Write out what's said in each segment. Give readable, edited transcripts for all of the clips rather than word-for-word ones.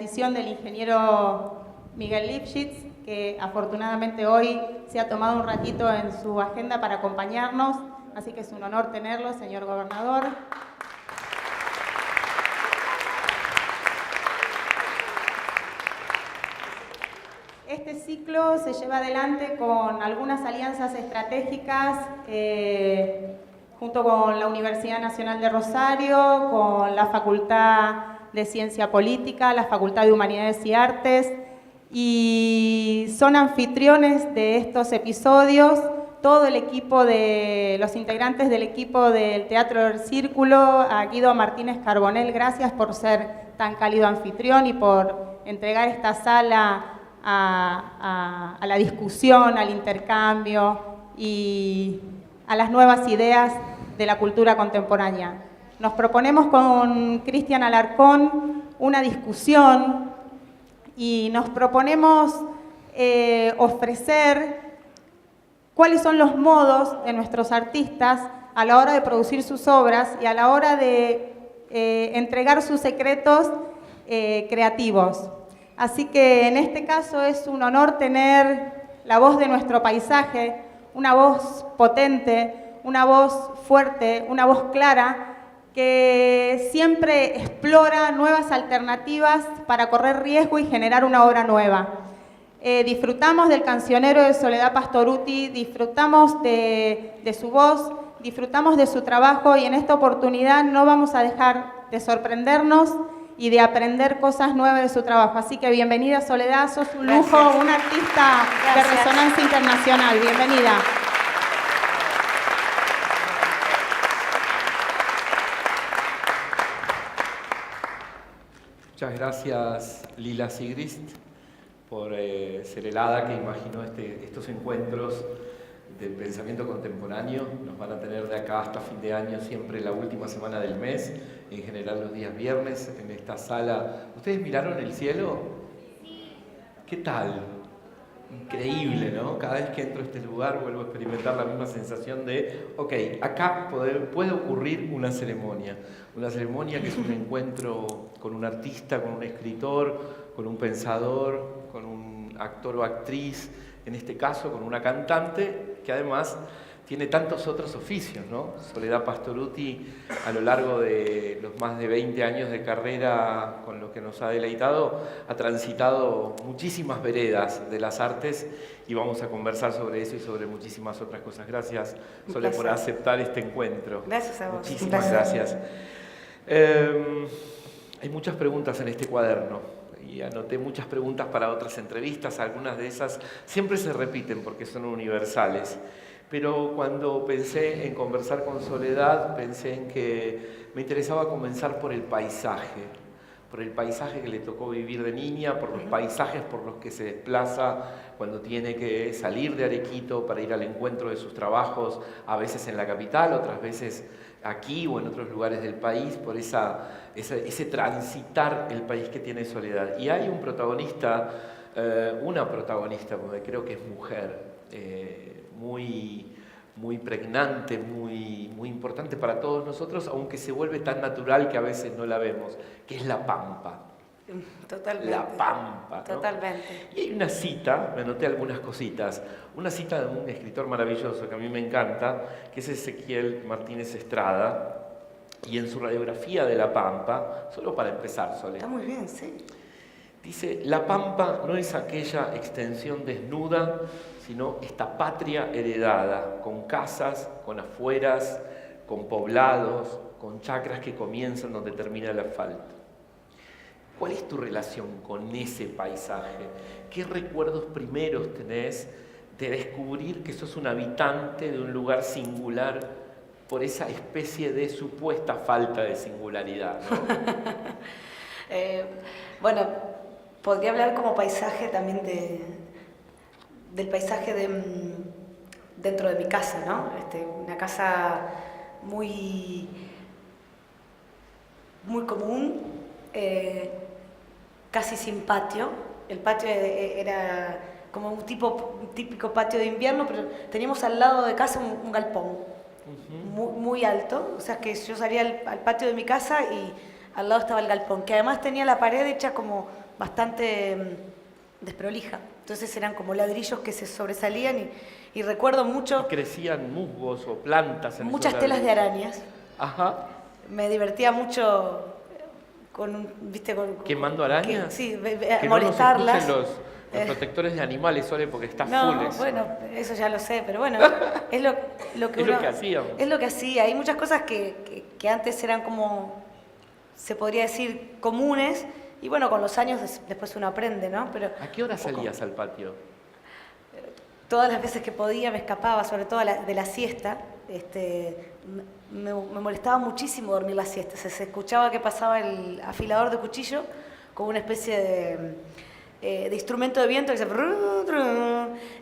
decisión del ingeniero Miguel Lifshitz, que afortunadamente hoy se ha tomado un ratito en su agenda para acompañarnos, así que es un honor tenerlo, señor gobernador. Este ciclo se lleva adelante con algunas alianzas estratégicas junto con la Universidad Nacional de Rosario, con la Facultad de Ciencia Política, la Facultad de Humanidades y Artes, y son anfitriones de estos episodios todo el equipo de los integrantes del equipo del Teatro del Círculo. A Guido Martínez Carbonell, gracias por ser tan cálido anfitrión y por entregar esta sala a la discusión, al intercambio y a las nuevas ideas de la cultura contemporánea. Nos proponemos con Cristian Alarcón una discusión y nos proponemos ofrecer cuáles son los modos de nuestros artistas a la hora de producir sus obras y a la hora de entregar sus secretos creativos. Así que en este caso es un honor tener la voz de nuestro paisaje, una voz potente, una voz fuerte, una voz clara, que siempre explora nuevas alternativas para correr riesgo y generar una obra nueva. Disfrutamos del cancionero de Soledad Pastorutti, disfrutamos de su voz, disfrutamos de su trabajo y en esta oportunidad no vamos a dejar de sorprendernos y de aprender cosas nuevas de su trabajo. Así que bienvenida, Soledad, sos un lujo, una artista de resonancia internacional. Bienvenida. Muchas gracias, Lila Sigrist, por ser el hada que imaginó estos encuentros del pensamiento contemporáneo. Nos van a tener de acá hasta fin de año, siempre la última semana del mes, en general los días viernes, en esta sala. ¿Ustedes miraron el cielo? ¿Qué tal? Increíble, ¿no? Cada vez que entro a este lugar vuelvo a experimentar la misma sensación de, ok, acá puede ocurrir una ceremonia que es un encuentro con un artista, con un escritor, con un pensador, con un actor o actriz, en este caso con una cantante que además tiene tantos otros oficios, ¿no? Soledad Pastorutti, a lo largo de los más de 20 años de carrera con lo que nos ha deleitado, ha transitado muchísimas veredas de las artes y vamos a conversar sobre eso y sobre muchísimas otras cosas. Gracias, Sole, por aceptar este encuentro. Gracias a vos. Muchísimas gracias. Hay muchas preguntas en este cuaderno y anoté muchas preguntas para otras entrevistas. Algunas de esas siempre se repiten porque son universales. Pero cuando pensé en conversar con Soledad, pensé en que me interesaba comenzar por el paisaje que le tocó vivir de niña, por los paisajes por los que se desplaza cuando tiene que salir de Arequito para ir al encuentro de sus trabajos, a veces en la capital, otras veces aquí o en otros lugares del país, por ese transitar el país que tiene Soledad. Y hay un protagonista, una protagonista, porque creo que es mujer, muy pregnante, muy importante para todos nosotros, aunque se vuelve tan natural que a veces no la vemos, que es la Pampa. Totalmente. La Pampa, ¿no? Totalmente. Y hay una cita, me anoté algunas cositas, una cita de un escritor maravilloso que a mí me encanta, que es Ezequiel Martínez Estrada, y en su radiografía de la Pampa, solo para empezar, Sole. Está muy bien, sí. Dice, la Pampa no es aquella extensión desnuda, sino esta patria heredada, con casas, con afueras, con poblados, con chacras que comienzan donde termina el asfalto. ¿Cuál es tu relación con ese paisaje? ¿Qué recuerdos primeros tenés de descubrir que sos un habitante de un lugar singular por esa especie de supuesta falta de singularidad, ¿no? Bueno, podría hablar como paisaje también del paisaje dentro de mi casa, ¿no? Una casa muy común, casi sin patio. El patio era como un típico patio de invierno, pero teníamos al lado de casa un galpón muy alto, o sea que yo salía al patio de mi casa y al lado estaba el galpón, que además tenía la pared hecha como bastante desprolija. Entonces eran como ladrillos que se sobresalían y recuerdo mucho... ¿Crecían musgos o plantas en muchas esos telas de ladrillos? arañas. Ajá. Me divertía mucho con, ¿viste? ¿Quemando arañas? Sí, Que molestarlas. No nos escuchen los protectores de animales, Sole, porque está No, full eso. bueno, eso ya lo sé, pero bueno, es lo que Es uno... lo que hacíamos. Es lo que hacía. Hay muchas cosas que antes eran como, se podría decir, comunes, y bueno, con los años después uno aprende, ¿no? Pero ¿A qué hora un poco. salías al patio? Todas las veces que podía me escapaba, sobre todo de la siesta. Me molestaba muchísimo dormir la siesta. Se escuchaba que pasaba el afilador de cuchillo como una especie de instrumento de viento que se...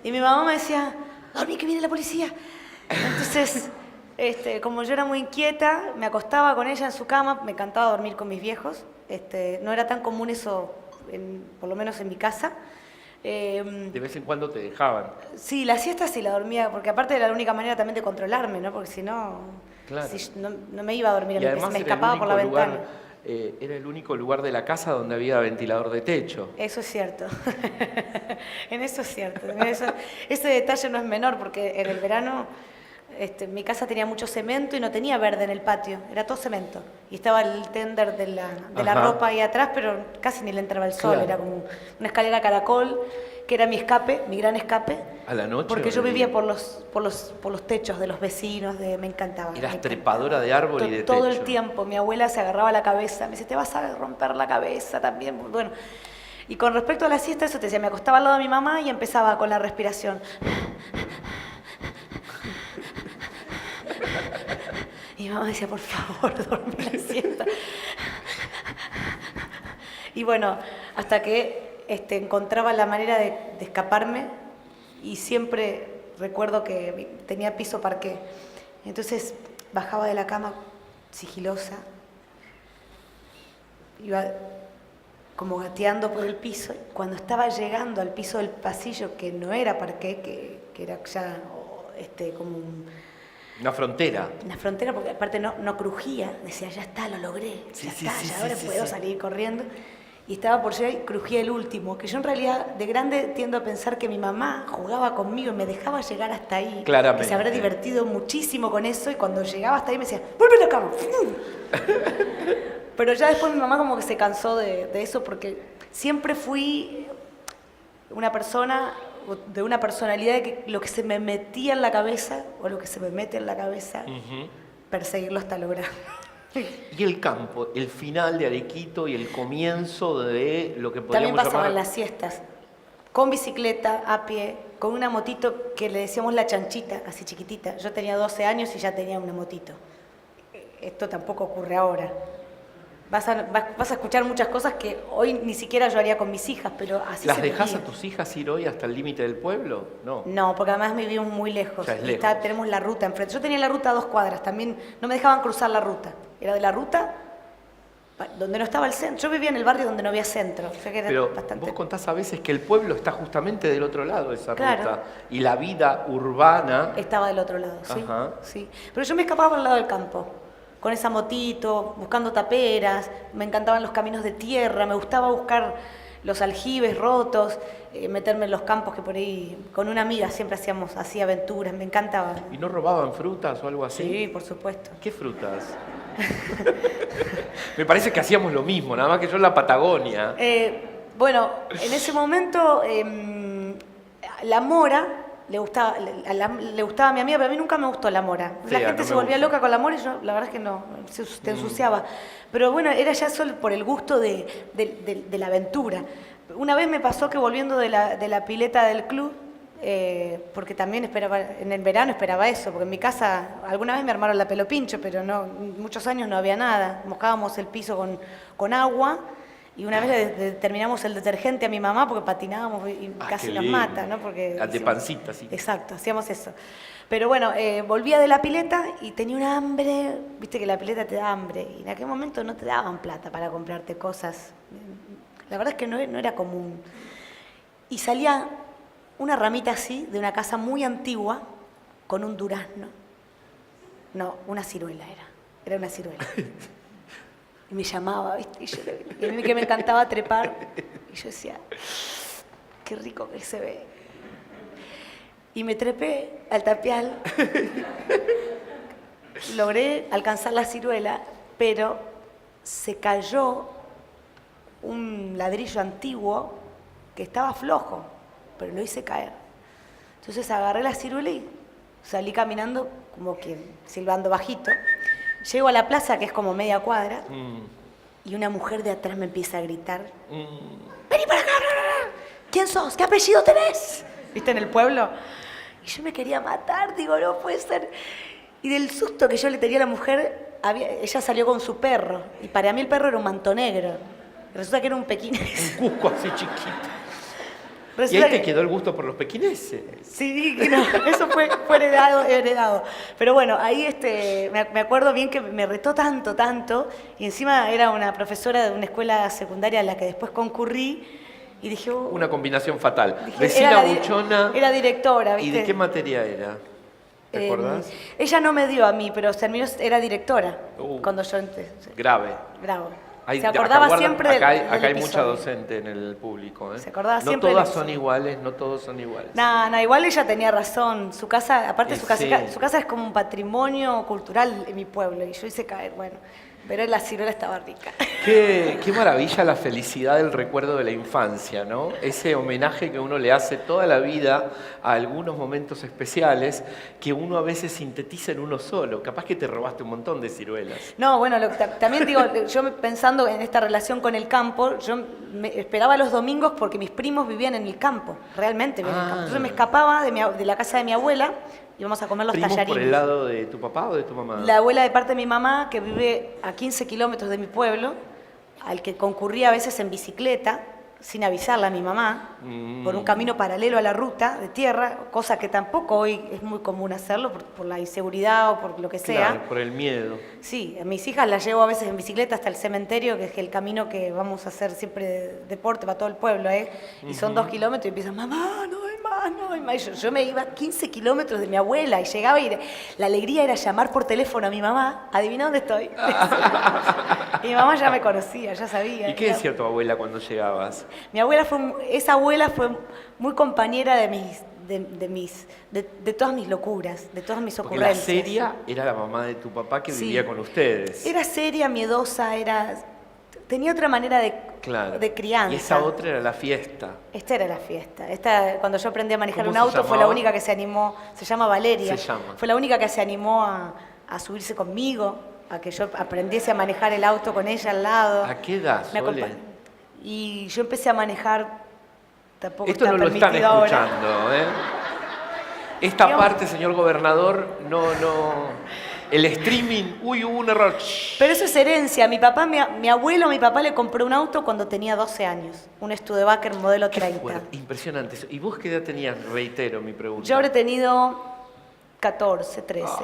Y mi mamá me decía, dormí que viene la policía. Entonces, como yo era muy inquieta, me acostaba con ella en su cama, me encantaba dormir con mis viejos. No era tan común eso, por lo menos en mi casa. De vez en cuando te dejaban. Sí, la siesta sí la dormía, porque aparte era la única manera también de controlarme, ¿no? Porque si no, Claro. no me iba a dormir, Y además me era escapaba por la ventana. Era el único lugar de la casa donde había ventilador de techo. Eso es cierto. En eso es cierto. Ese detalle no es menor, porque en el verano mi casa tenía mucho cemento y no tenía verde en el patio, era todo cemento. Y estaba el tender de la ropa ahí atrás, pero casi ni le entraba el sol, Claro. era como una escalera caracol, que era mi escape, mi gran escape. ¿A la noche? Porque o yo de vivía día? por los techos de los vecinos, me encantaba. Eras me encantaba. trepadora de árbol y de Todo techo. el tiempo, mi abuela se agarraba la cabeza, me dice, te vas a romper la cabeza también. Bueno, y con respecto a la siesta, eso te decía, me acostaba al lado de mi mamá y empezaba con la respiración. Y mi mamá decía, por favor, dormí la siesta. Y bueno, hasta que encontraba la manera de escaparme y siempre recuerdo que tenía piso parqué. Entonces bajaba de la cama sigilosa, iba como gateando por el piso. Cuando estaba llegando al piso del pasillo, que no era parqué, que era ya como Una frontera. una frontera, porque aparte no crujía, decía, ya está, lo logré, Sí, ya sí, está, sí, ya sí, ahora sí, puedo sí. salir corriendo. Y estaba por llegar y crujía el último, que yo en realidad de grande tiendo a pensar que mi mamá jugaba conmigo y me dejaba llegar hasta ahí, Claramente. que se habrá divertido muchísimo con eso, y cuando llegaba hasta ahí me decía, ¡vuelve a la cama! Pero ya después mi mamá como que se cansó de eso, porque siempre fui una persona de una personalidad de que lo que se me metía en la cabeza, o lo que se me mete en la cabeza, perseguirlo hasta lograrlo. Y el campo, el final de Arequito y el comienzo de lo que También podríamos pasaban llamar... las siestas, con bicicleta, a pie, con una motito que le decíamos la chanchita, así chiquitita. Yo tenía 12 años y ya tenía una motito. Esto tampoco ocurre ahora. Vas a escuchar muchas cosas que hoy ni siquiera yo haría con mis hijas, pero así ¿Las se dejás vivía. a tus hijas ir hoy hasta el límite del pueblo? No. No, porque además vivimos muy lejos. Ya es Y lejos. tenemos la ruta enfrente. Yo tenía la ruta a 2 cuadras, también no me dejaban cruzar la ruta. Era de la ruta donde no estaba el centro. Yo vivía en el barrio donde no había centro. O sea que era Pero bastante... vos contás a veces que el pueblo está justamente del otro lado de esa Claro. ruta. Y la vida urbana... Estaba del otro lado, sí, Ajá. sí. Pero yo me escapaba por el lado del campo, con esa motito, buscando taperas, me encantaban los caminos de tierra, me gustaba buscar los aljibes rotos, meterme en los campos que por ahí, con una amiga siempre hacíamos así aventuras, me encantaba. ¿Y no robaban frutas o algo así? Sí, por supuesto. ¿Qué frutas? Me parece que hacíamos lo mismo, nada más que yo en la Patagonia. Bueno, en ese momento la mora le gustaba a mi amiga, pero a mí nunca me gustó la mora. Sí, La no gente me se volvía gusta. loca con la mora y yo la verdad es que no, te ensuciaba. Pero bueno, era ya solo por el gusto de la aventura. Una vez me pasó que volviendo de la pileta del club, porque también en el verano esperaba eso, porque en mi casa alguna vez me armaron la pelo pincho, pero no, muchos años no había nada. Mojábamos el piso con agua. Y una vez terminamos el detergente a mi mamá porque patinábamos y casi qué nos lindo. mata, ¿no? Porque De pancita, sí. Exacto, hacíamos eso. Pero bueno, volvía de la pileta y tenía un hambre, viste que la pileta te da hambre, y en aquel momento no te daban plata para comprarte cosas. La verdad es que no era común. Y salía una ramita así de una casa muy antigua con un durazno. No, una ciruela era una ciruela. Y me llamaba, ¿viste? Y a mí que me encantaba trepar, Y yo decía, qué rico que se ve. Y me trepé al tapial, logré alcanzar la ciruela, pero se cayó un ladrillo antiguo que estaba flojo, pero lo hice caer. Entonces agarré la ciruela y salí caminando como que silbando bajito. Llego a la plaza, que es como media cuadra, y una mujer de atrás me empieza a gritar, vení para acá, ¿quién sos? ¿Qué apellido tenés? ¿Viste, en el pueblo? Y yo me quería matar, digo, no puede ser. Y del susto que yo le tenía a la mujer, ella salió con su perro, y para mí el perro era un manto negro. Resulta que era un pequinés. Un cusco así chiquito. ¿Y Resulta ahí te quedó el gusto por los pequineses? Sí, no, eso fue heredado. Pero bueno, ahí me acuerdo bien que me retó tanto, y encima era una profesora de una escuela secundaria a la que después concurrí, y dije... Una combinación fatal. Dije, Vecina buchona. Era directora, ¿viste? ¿Y de qué materia era? ¿Te acordás? Ella no me dio a mí, pero terminó, era directora cuando yo entré. Grave. Bravo. Hay, Se acordaba siempre del acá hay mucha episodio. docente en el público. Se acordaba no siempre todas del son episodio. iguales, no todos son iguales. No, igual ella tenía razón. Su casa, aparte su Sí. casa es como un patrimonio cultural en mi pueblo, y yo hice caer, bueno, pero la ciruela estaba rica. Qué maravilla la felicidad del recuerdo de la infancia, ¿no? Ese homenaje que uno le hace toda la vida a algunos momentos especiales que uno a veces sintetiza en uno solo. Capaz que te robaste un montón de ciruelas. No, bueno, también digo, yo pensando en esta relación con el campo, yo me esperaba los domingos porque mis primos vivían en el campo, realmente vivían en el campo. Entonces me escapaba de la casa de mi abuela, íbamos a comer los ¿Primos tallarines. por el lado de tu papá o de tu mamá? La abuela de parte de mi mamá, que vive a 15 kilómetros de mi pueblo, al que concurría a veces en bicicleta, sin avisarle a mi mamá, por un camino paralelo a la ruta de tierra, cosa que tampoco hoy es muy común hacerlo por la inseguridad o por lo que sea. Claro, por el miedo. Sí, a mis hijas las llevo a veces en bicicleta hasta el cementerio, que es el camino que vamos a hacer siempre de deporte para todo el pueblo, ¿eh? Y son 2 kilómetros y empiezan, mamá, no hay más, no hay más. Y yo me iba 15 kilómetros de mi abuela y llegaba y la alegría era llamar por teléfono a mi mamá, adivina dónde estoy. Y mi mamá ya me conocía, ya sabía. ¿Y qué decía tu abuela cuando llegabas? Mi abuela esa abuela fue muy compañera de todas mis locuras, de todas mis Porque la ocurrencias. seria era la mamá de tu papá que Sí. vivía con ustedes. Era seria, miedosa, tenía otra manera Claro. de crianza. Y esa otra era la fiesta. Esta era la fiesta. Cuando yo aprendí a manejar ¿Cómo un se auto, fue la llamaba? única que se animó, se llama Valeria. Se llama. Fue la única que se animó a subirse conmigo, a que yo aprendiese a manejar el auto con ella al lado. ¿A qué edad, Me Sole? acompañó. Y yo empecé a manejar, tampoco Esto está no lo están permitido ahora. escuchando, ¿eh? Esta Digamos- parte, señor gobernador, no. El streaming, uy, hubo un error. Pero eso es herencia. Mi abuelo, mi papá le compró un auto cuando tenía 12 años. Un Studebaker modelo 30. Fuerte, impresionante eso. ¿Y vos qué edad tenías? Reitero mi pregunta. Yo habré tenido 14, 13.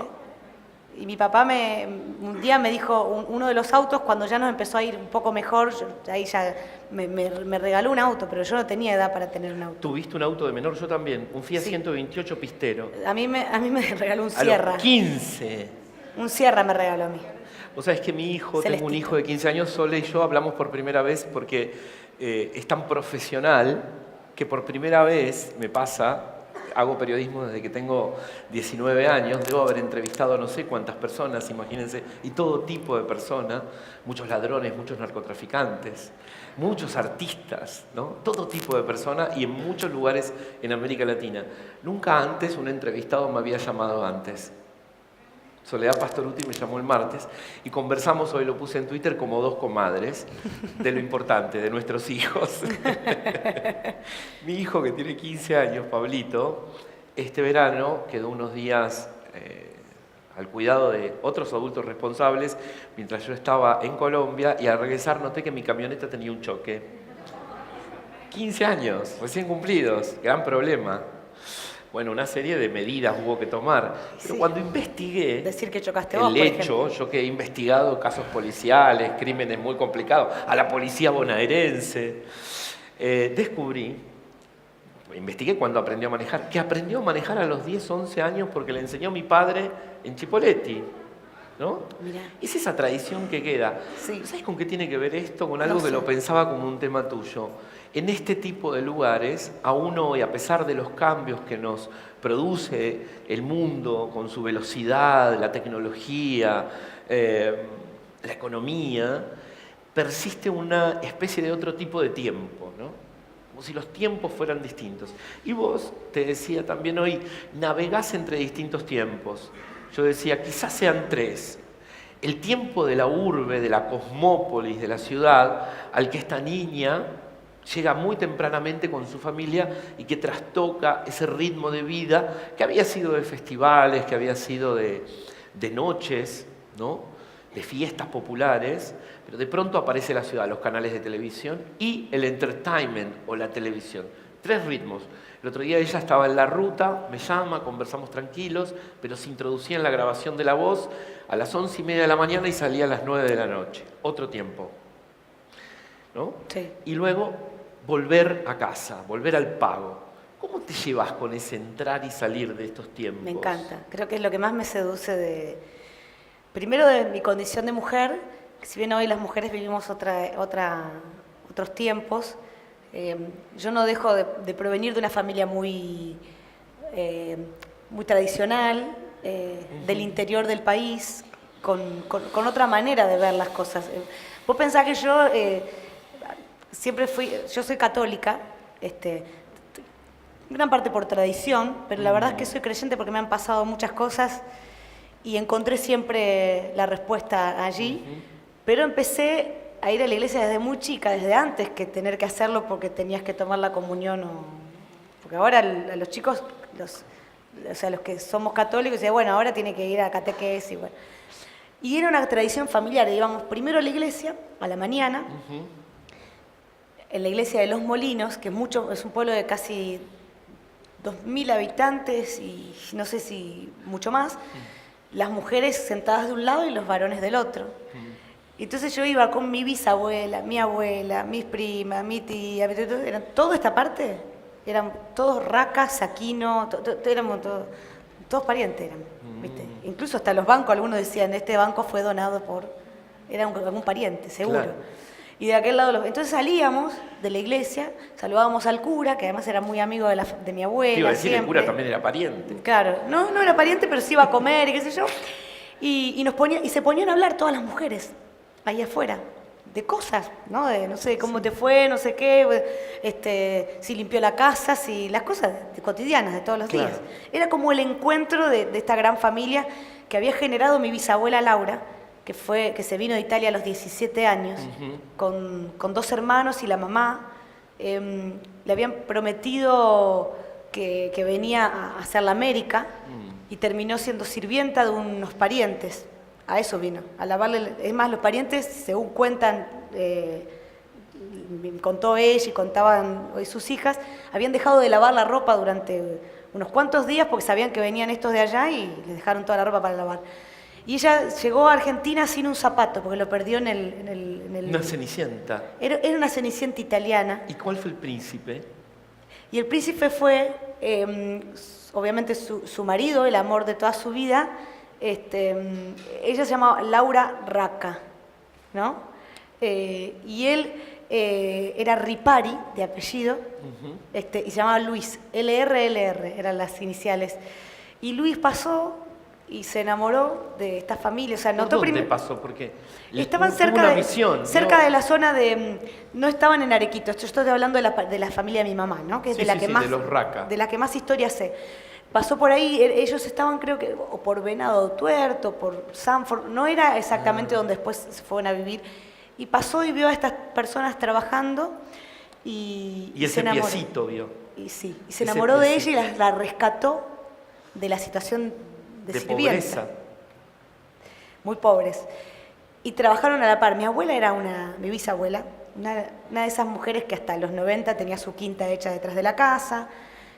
Y mi papá un día me dijo, uno de los autos, cuando ya nos empezó a ir un poco mejor, ahí ya me regaló un auto, pero yo no tenía edad para tener un auto. ¿Tuviste un auto de menor? Yo también. Un Fiat Sí. 128 pistero. A mí me regaló un A Sierra. los 15. Un Sierra me regaló a mí. Vos sabés que mi hijo, tengo un Celestito. hijo de 15 años, Sole y yo hablamos por primera vez porque es tan profesional que por primera vez me pasa, hago periodismo desde que tengo 19 años, debo haber entrevistado no sé cuántas personas, imagínense, y todo tipo de personas, muchos ladrones, muchos narcotraficantes, muchos artistas, ¿no? Todo tipo de personas y en muchos lugares en América Latina. Nunca antes un entrevistado me había llamado antes. Soledad Pastoruti me llamó el martes y conversamos, hoy lo puse en Twitter, como dos comadres de lo importante, de nuestros hijos. Mi hijo, que tiene 15 años, Pablito, este verano quedó unos días al cuidado de otros adultos responsables mientras yo estaba en Colombia, y al regresar noté que mi camioneta tenía un choque. 15 años, recién cumplidos, gran problema. Bueno, una serie de medidas hubo que tomar. Pero Sí. cuando investigué Decir que chocaste vos, el por hecho, ejemplo. yo que he investigado casos policiales, crímenes muy complicados, a la policía bonaerense, descubrí, investigué cuando aprendió a manejar, que aprendió a manejar a los 10, 11 años porque le enseñó mi padre en Chipoleti. ¿no? Mirá. Es esa tradición que queda. Sí. ¿Sabes con qué tiene que ver esto? Con algo No que sé. lo pensaba como un tema tuyo. En este tipo de lugares, aún hoy, a pesar de los cambios que nos produce el mundo con su velocidad, la tecnología, la economía, persiste una especie de otro tipo de tiempo, ¿no? Como si los tiempos fueran distintos. Y vos, te decía también hoy, navegás entre distintos tiempos. Yo decía, quizás sean tres. El tiempo de la urbe, de la cosmópolis, de la ciudad, al que esta niña llega muy tempranamente con su familia y que trastoca ese ritmo de vida que había sido de festivales, que había sido de noches, ¿no? De fiestas populares, pero de pronto aparece la ciudad, los canales de televisión y el entertainment o la televisión. Tres ritmos. El otro día ella estaba en la ruta, me llama, conversamos tranquilos, pero se introducía en la grabación de la voz a las 11:30 de la mañana y salía a las 9 de la noche. Otro tiempo, ¿no? Sí. Y luego volver a casa, volver al pago. ¿Cómo te llevas con ese entrar y salir de estos tiempos? Me encanta. Creo que es lo que más me seduce primero de mi condición de mujer, que si bien hoy las mujeres vivimos otros tiempos, yo no dejo de provenir de una familia muy tradicional, del interior del país, con otra manera de ver las cosas. Vos pensás que yo yo soy católica, gran parte por tradición, pero la verdad es que soy creyente porque me han pasado muchas cosas y encontré siempre la respuesta allí, pero empecé a ir a la iglesia desde muy chica, desde antes que tener que hacerlo porque tenías que tomar la comunión, porque ahora a los chicos, los que somos católicos, dicen, bueno, ahora tiene que ir a catequesis, bueno. Y era una tradición familiar, íbamos primero a la iglesia, a la mañana, en la iglesia de Los Molinos, que es un pueblo de casi 2.000 habitantes y no sé si mucho más, las mujeres sentadas de un lado y los varones del otro. Y entonces yo iba con mi bisabuela, mi abuela, mis primas, mi tía, eran toda esta parte, eran todos racas, saquino, éramos todos parientes, eran, ¿viste? Incluso hasta los bancos, algunos decían, este banco fue donado era algún pariente, seguro. Claro. Y de aquel lado, entonces salíamos de la iglesia, saludábamos al cura, que además era muy amigo de mi abuela. Te iba a decir, siempre. El cura también era pariente. Claro, no era pariente, pero sí iba a comer y qué sé yo. Y se ponían a hablar todas las mujeres, ahí afuera, de cosas, ¿no? De no sé cómo te fue, no sé qué, si limpió la casa, las cosas cotidianas de todos los días. Era como el encuentro de esta gran familia que había generado mi bisabuela Laura, que se vino de Italia a los 17 años, con 2 hermanos y la mamá. Le habían prometido que venía a hacer la América y terminó siendo sirvienta de unos parientes. A eso vino, a lavarle. Es más, los parientes, según cuentan, contó ella y contaban hoy sus hijas, habían dejado de lavar la ropa durante unos cuantos días porque sabían que venían estos de allá y les dejaron toda la ropa para lavar. Y ella llegó a Argentina sin un zapato, porque lo perdió en el... Una cenicienta. Era una cenicienta italiana. ¿Y cuál fue el príncipe? Y el príncipe fue, obviamente, su marido, el amor de toda su vida. Ella se llamaba Laura Racca, ¿no? Y él era Ripari, de apellido, y se llamaba Luis, LRLR, eran las iniciales. Y Luis pasó y se enamoró de esta familia. O sea, ¿Por dónde pasó? Porque estaban cerca de la zona de... No estaban en Arequito, yo estoy hablando de la familia de mi mamá, ¿no? Que es de los Racca. De la que más historia sé. Pasó por ahí, ellos estaban creo que o por Venado Tuerto, por Sanford, no era exactamente donde después se fueron a vivir. Y pasó y vio a estas personas trabajando y ese piecito vio. Y sí, y se enamoró de ella y la rescató de la situación de sirvienta. Pobreza. Muy pobres. Y trabajaron a la par. Mi abuela era mi bisabuela, una de esas mujeres que hasta los 90 tenía su quinta hecha detrás de la casa,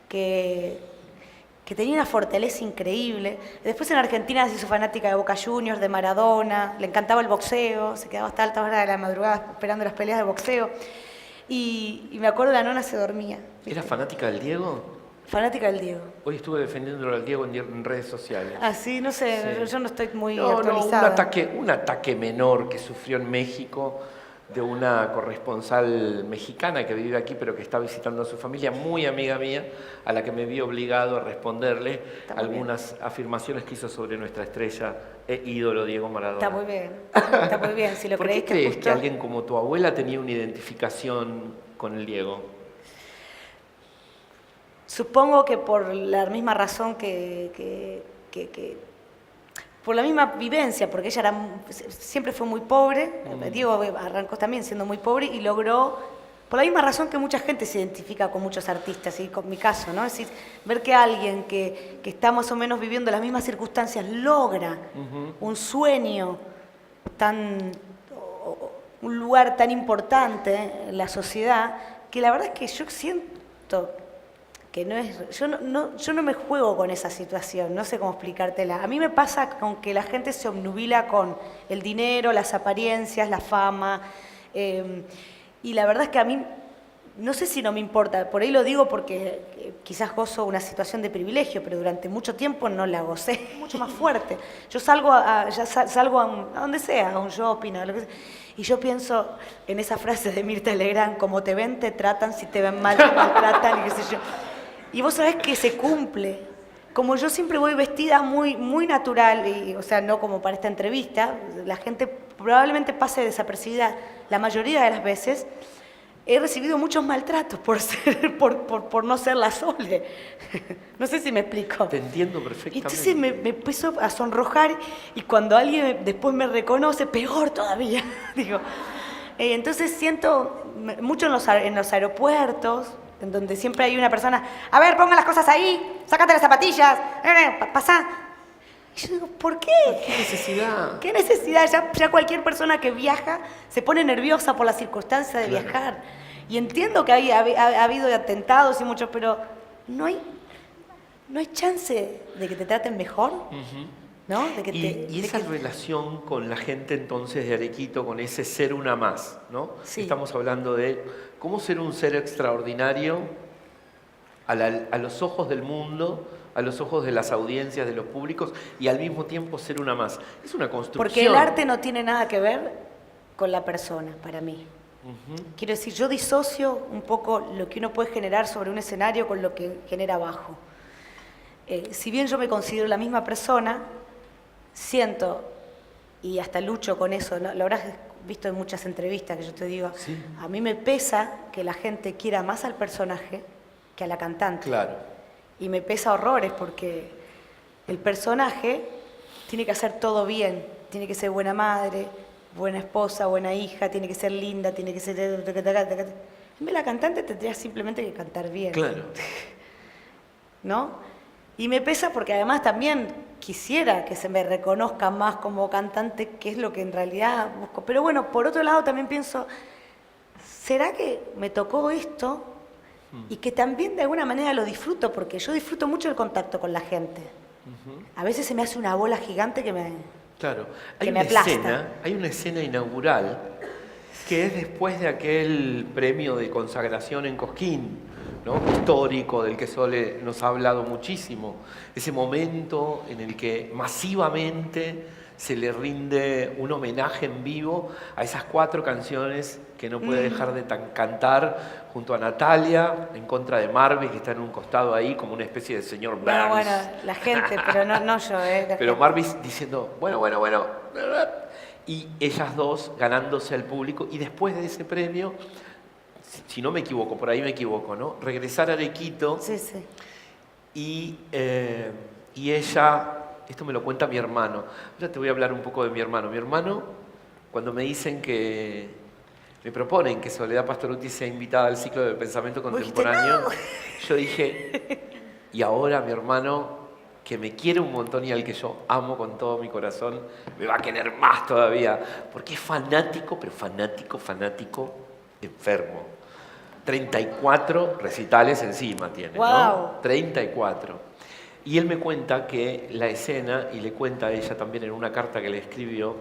que tenía una fortaleza increíble. Después en Argentina se hizo fanática de Boca Juniors, de Maradona, le encantaba el boxeo, se quedaba hasta altas horas de la madrugada esperando las peleas de boxeo. Y me acuerdo la nona se dormía. ¿Era fanática del Diego? Fanática del Diego. Hoy estuve defendiéndolo al Diego en redes sociales. Ah, sí, no sé, Sí. yo no estoy muy No, actualizada. un ataque menor que sufrió en México de una corresponsal mexicana que vive aquí pero que está visitando a su familia, muy amiga mía, a la que me vi obligado a responderle algunas afirmaciones que hizo sobre nuestra estrella e ídolo Diego Maradona. Está muy bien, si lo ¿Por creéis qué crees justo. que alguien como tu abuela tenía una identificación con el Diego? Supongo que por la misma razón por la misma vivencia, porque ella siempre fue muy pobre, Diego arrancó también siendo muy pobre y logró, por la misma razón que mucha gente se identifica con muchos artistas, y con mi caso, ¿no? Es decir, ver que alguien que está más o menos viviendo las mismas circunstancias logra un sueño un lugar tan importante en la sociedad, que la verdad es que yo siento que yo no me juego con esa situación, no sé cómo explicártela. A mí me pasa con que la gente se obnubila con el dinero, las apariencias, la fama, y la verdad es que a mí, no sé si no me importa, por ahí lo digo porque quizás gozo una situación de privilegio, pero durante mucho tiempo no la gocé, mucho más fuerte. Yo salgo a donde sea, a un shopping, a lo que sea, y yo pienso en esa frase de Mirta Legrand, como te ven, te tratan, si te ven mal, te maltratan, y qué sé yo. Y vos sabés que se cumple. Como yo siempre voy vestida muy, muy natural, o sea, no como para esta entrevista, la gente probablemente pase desapercibida la mayoría de las veces. He recibido muchos maltratos por no ser la Sole. No sé si me explico. Te entiendo Y perfectamente. entonces me empezó a sonrojar y cuando alguien después me reconoce, peor todavía. Digo, entonces siento mucho en los aeropuertos, en donde siempre hay una persona, a ver, pongan las cosas ahí, sácate las zapatillas, pasá. Y yo digo, ¿por qué? ¿Qué necesidad? ¿Qué necesidad? Ya cualquier persona que viaja se pone nerviosa por la circunstancia de Claro. viajar. Y entiendo que ha habido atentados y muchos, pero no hay chance de que te traten mejor, ¿no? Y esa relación con la gente entonces de Arequito, con ese ser una más, ¿no? Sí. Estamos hablando de cómo ser un ser extraordinario a los ojos del mundo, a los ojos de las audiencias, de los públicos, y al mismo tiempo ser una más. Es una construcción. Porque el arte no tiene nada que ver con la persona, para mí. Quiero decir, yo disocio un poco lo que uno puede generar sobre un escenario con lo que genera abajo. Si bien yo me considero la misma persona, siento, y hasta lucho con eso, ¿no? Lo habrás visto en muchas entrevistas que yo te digo, Sí. a mí me pesa que la gente quiera más al personaje que a la cantante. Claro. Y me pesa horrores porque el personaje tiene que hacer todo bien, tiene que ser buena madre, buena esposa, buena hija, tiene que ser linda, tiene que ser... En vez de la cantante tendría simplemente que cantar bien. Claro. ¿No? Y me pesa porque además también quisiera que se me reconozca más como cantante, que es lo que en realidad busco. Pero bueno, por otro lado también pienso, ¿será que me tocó esto? Y que también de alguna manera lo disfruto, porque yo disfruto mucho el contacto con la gente. A veces se me hace una bola gigante que me... Claro, que me aplasta. hay una escena inaugural que es después de aquel premio de consagración en Cosquín, ¿no? Histórico, del que Sole nos ha hablado muchísimo. Ese momento en el que masivamente se le rinde un homenaje en vivo a esas 4 canciones que no puede dejar de cantar junto a Natalia, en contra de Marvis, que está en un costado ahí como una especie de señor Burns. No, bueno, la gente, pero no yo. Pero Marvis diciendo, bueno, y ellas dos ganándose al público, y después de ese premio, si no me equivoco, por ahí me equivoco, ¿no? Regresar a Arequito, Sí, sí. y ella, esto me lo cuenta mi hermano, ahora te voy a hablar un poco de mi hermano, cuando me dicen que, me proponen que Soledad Pastorutti sea invitada al ciclo de pensamiento contemporáneo, yo dije, y ahora mi hermano, que me quiere un montón y al que yo amo con todo mi corazón, me va a querer más todavía, porque es fanático, pero fanático, enfermo. 34 recitales encima tiene, ¡Wow! ¿no? 34. Y él me cuenta que la escena, y le cuenta a ella también en una carta que le escribió,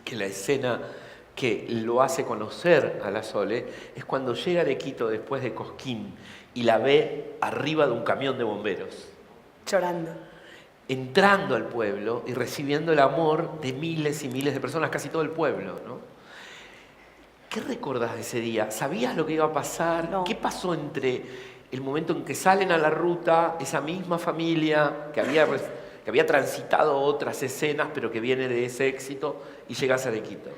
que la escena que lo hace conocer a la Sole es cuando llega a Arequito después de Cosquín y la ve arriba de un camión de bomberos. Llorando. Entrando al pueblo y recibiendo el amor de miles y miles de personas, casi todo el pueblo, ¿no? ¿Qué recordás de ese día? ¿Sabías lo que iba a pasar? No. ¿Qué pasó entre el momento en que salen a la ruta, esa misma familia que había transitado otras escenas, pero que viene de ese éxito, y llegas a Arequito?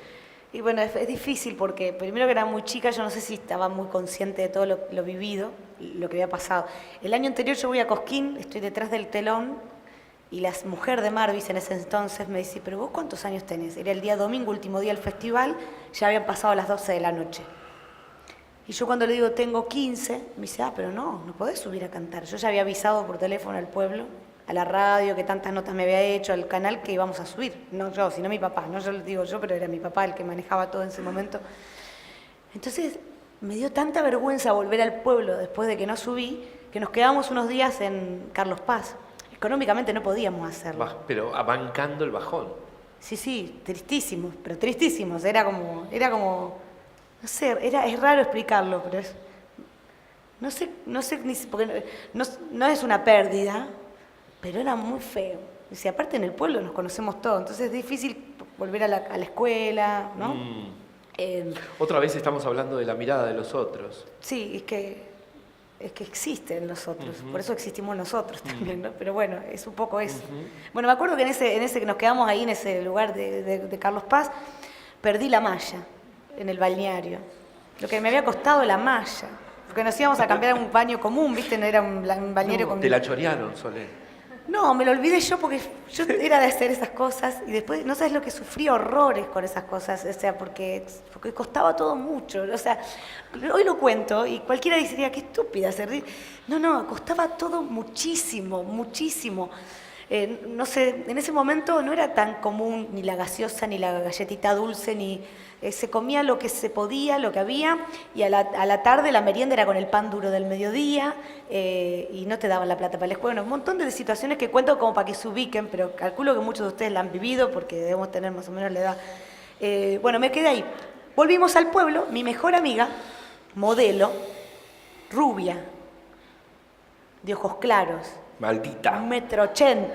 Y bueno, es difícil porque primero que era muy chica, yo no sé si estaba muy consciente de todo lo vivido, lo que había pasado. El año anterior yo voy a Cosquín, estoy detrás del telón, y la mujer de Marvis en ese entonces me dice, ¿pero vos cuántos años tenés? Era el día domingo, último día del festival, ya habían pasado las 12 de la noche. Y yo cuando le digo, tengo 15, me dice, pero no podés subir a cantar. Yo ya había avisado por teléfono al pueblo, a la radio, que tantas notas me había hecho, al canal, que íbamos a subir. No yo, sino mi papá. No yo lo digo yo, pero era mi papá el que manejaba todo en ese momento. Entonces, me dio tanta vergüenza volver al pueblo después de que no subí, que nos quedamos unos días en Carlos Paz. Económicamente no podíamos hacerlo. Pero bancando el bajón. Sí, tristísimos, pero tristísimos. Era como, no sé, es raro explicarlo, pero es, no sé ni porque no es una pérdida, pero era muy feo. O sea, aparte en el pueblo nos conocemos todos, entonces es difícil volver a la escuela, ¿no? Otra vez estamos hablando de la mirada de los otros. Sí, es que existen los otros, por eso existimos nosotros también, ¿no? Pero bueno, es un poco eso. Bueno, me acuerdo que en ese que nos quedamos ahí, en ese lugar de Carlos Paz, perdí la malla en el balneario. Lo que me había costado la malla, porque nos íbamos a cambiar a un baño común, ¿viste? No era un balneario común. Te la chorearon, Solé. No, me lo olvidé yo porque yo era de hacer esas cosas y después no sabes lo que sufrí horrores con esas cosas, o sea, porque costaba todo mucho, o sea, hoy lo cuento y cualquiera diría, qué estúpida, no, costaba todo muchísimo, muchísimo. No sé, en ese momento no era tan común ni la gaseosa, ni la galletita dulce, ni se comía lo que se podía, lo que había, y a la tarde la merienda era con el pan duro del mediodía, y no te daban la plata para la escuela. Bueno, un montón de situaciones que cuento como para que se ubiquen, pero calculo que muchos de ustedes la han vivido porque debemos tener más o menos la edad. Bueno, me quedé ahí. Volvimos al pueblo, mi mejor amiga, modelo, rubia, de ojos claros, Maldita. 1,80 m,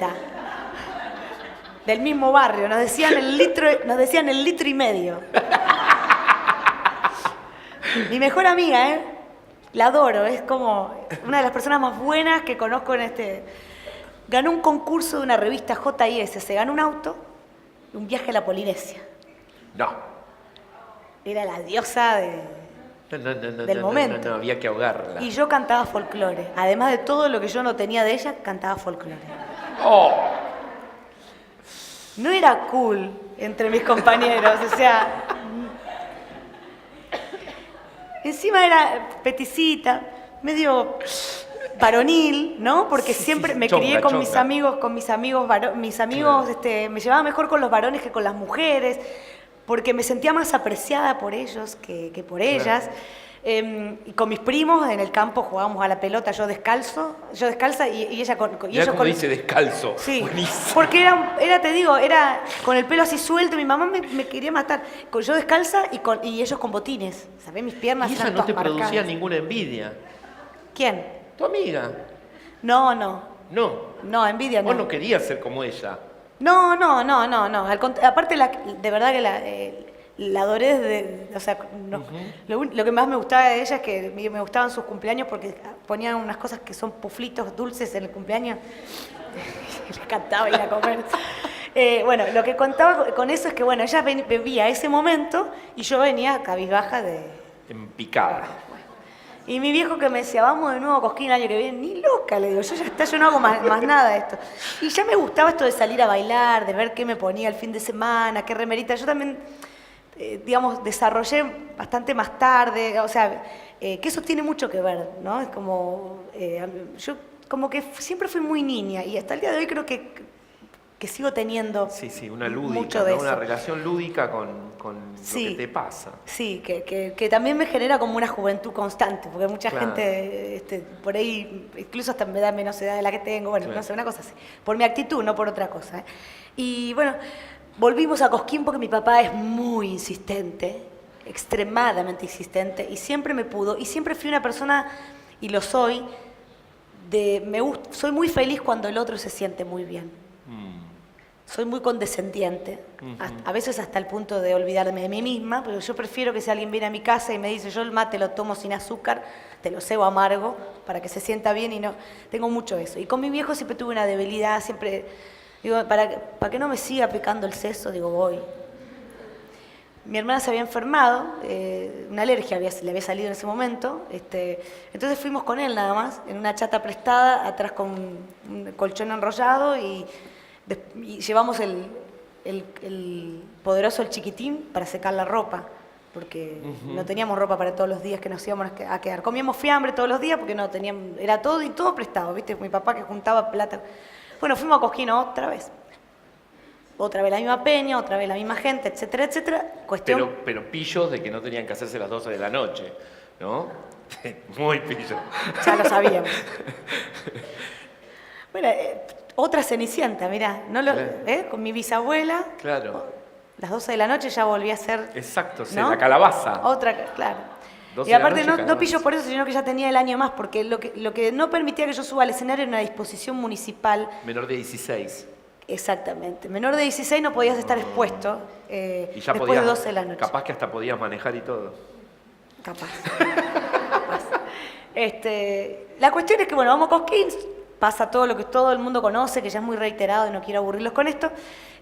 del mismo barrio, nos decían el litro y medio. Mi mejor amiga, la adoro, es como una de las personas más buenas que conozco en ganó un concurso de una revista JIS, se ganó un auto y un viaje a la Polinesia. No. Era la diosa del momento. No, había que ahogarla. Y yo cantaba folclore. Además de todo lo que yo no tenía de ella, cantaba folclore. ¡Oh! No era cool entre mis compañeros, o sea... Encima era peticita, medio varonil, ¿no? Porque siempre me crié con mis amigos, me llevaba mejor con los varones que con las mujeres, porque me sentía más apreciada por ellos que por ellas. Y con mis primos en el campo jugábamos a la pelota, yo descalza y ella con y ellos con... dice descalzo. Sí, buenísimo. porque era con el pelo así suelto, mi mamá me quería matar. Yo descalza y ellos con botines, ¿sabés? Mis piernas y ella eran no te todas producía marcadas. ninguna envidia. ¿Quién? Tu amiga. No, envidia no. Vos no querías ser como ella. No. Aparte, de verdad que la adoré desde, o sea, no. Lo que más me gustaba de ella es que me gustaban sus cumpleaños porque ponían unas cosas que son puflitos dulces en el cumpleaños. Les encantaba ir a comer. Bueno, lo que contaba con eso es que, bueno, ella vivía ese momento y yo venía cabizbaja en picada. Y mi viejo que me decía, vamos de nuevo a Cosquín el año que viene, ni loca, le digo, yo no hago más nada de esto. Y ya me gustaba esto de salir a bailar, de ver qué me ponía el fin de semana, qué remerita. Yo también, digamos, desarrollé bastante más tarde, o sea, que eso tiene mucho que ver, ¿no? Es como, yo como que siempre fui muy niña y hasta el día de hoy creo que sigo teniendo una lúdica, mucho de eso. Una relación lúdica con sí, lo que te pasa. Sí, que también me genera como una juventud constante, porque mucha gente por ahí, incluso hasta me da menos edad de la que tengo, bueno, no sé, una cosa así. Por mi actitud, no por otra cosa. Y bueno, volvimos a Cosquín porque mi papá es muy insistente, extremadamente insistente, y siempre me pudo, y siempre fui una persona, y lo soy, soy muy feliz cuando el otro se siente muy bien. Soy muy condescendiente, a veces hasta el punto de olvidarme de mí misma, pero yo prefiero que si alguien viene a mi casa y me dice, yo el mate lo tomo sin azúcar, te lo cebo amargo, para que se sienta bien, y no, tengo mucho eso. Y con mi viejo siempre tuve una debilidad, siempre, digo, para que no me siga picando el seso, digo, voy. Mi hermana se había enfermado, una alergia le había salido en ese momento, entonces fuimos con él nada más, en una chata prestada, atrás con un colchón enrollado, y llevamos el poderoso, el chiquitín, para secar la ropa, porque no teníamos ropa para todos los días que nos íbamos a quedar. Comíamos fiambre todos los días porque no teníamos, era todo y todo prestado, ¿viste? Mi papá que juntaba plata. Bueno, fuimos a Cosquín otra vez la misma peña, otra vez la misma gente, etcétera, etcétera. Pero pillos de que no tenían que hacerse las 12 de la noche, ¿no? Muy pillo. Ya lo sabíamos. Bueno, otra Cenicienta, mirá, con mi bisabuela. Claro. Las 12 de la noche ya volví a ser... Exacto, sí, ¿no? la calabaza. Otra, claro. Y aparte no pillo por eso, sino que ya tenía el año más, porque lo que no permitía que yo suba al escenario era una disposición municipal. Menor de 16. Exactamente. Menor de 16 no podías estar expuesto Y ya después de 12 de la noche. Capaz que hasta podías manejar y todo. Capaz. La cuestión es que, bueno, vamos a Cosquín, pasa todo lo que todo el mundo conoce, que ya es muy reiterado y no quiero aburrirlos con esto,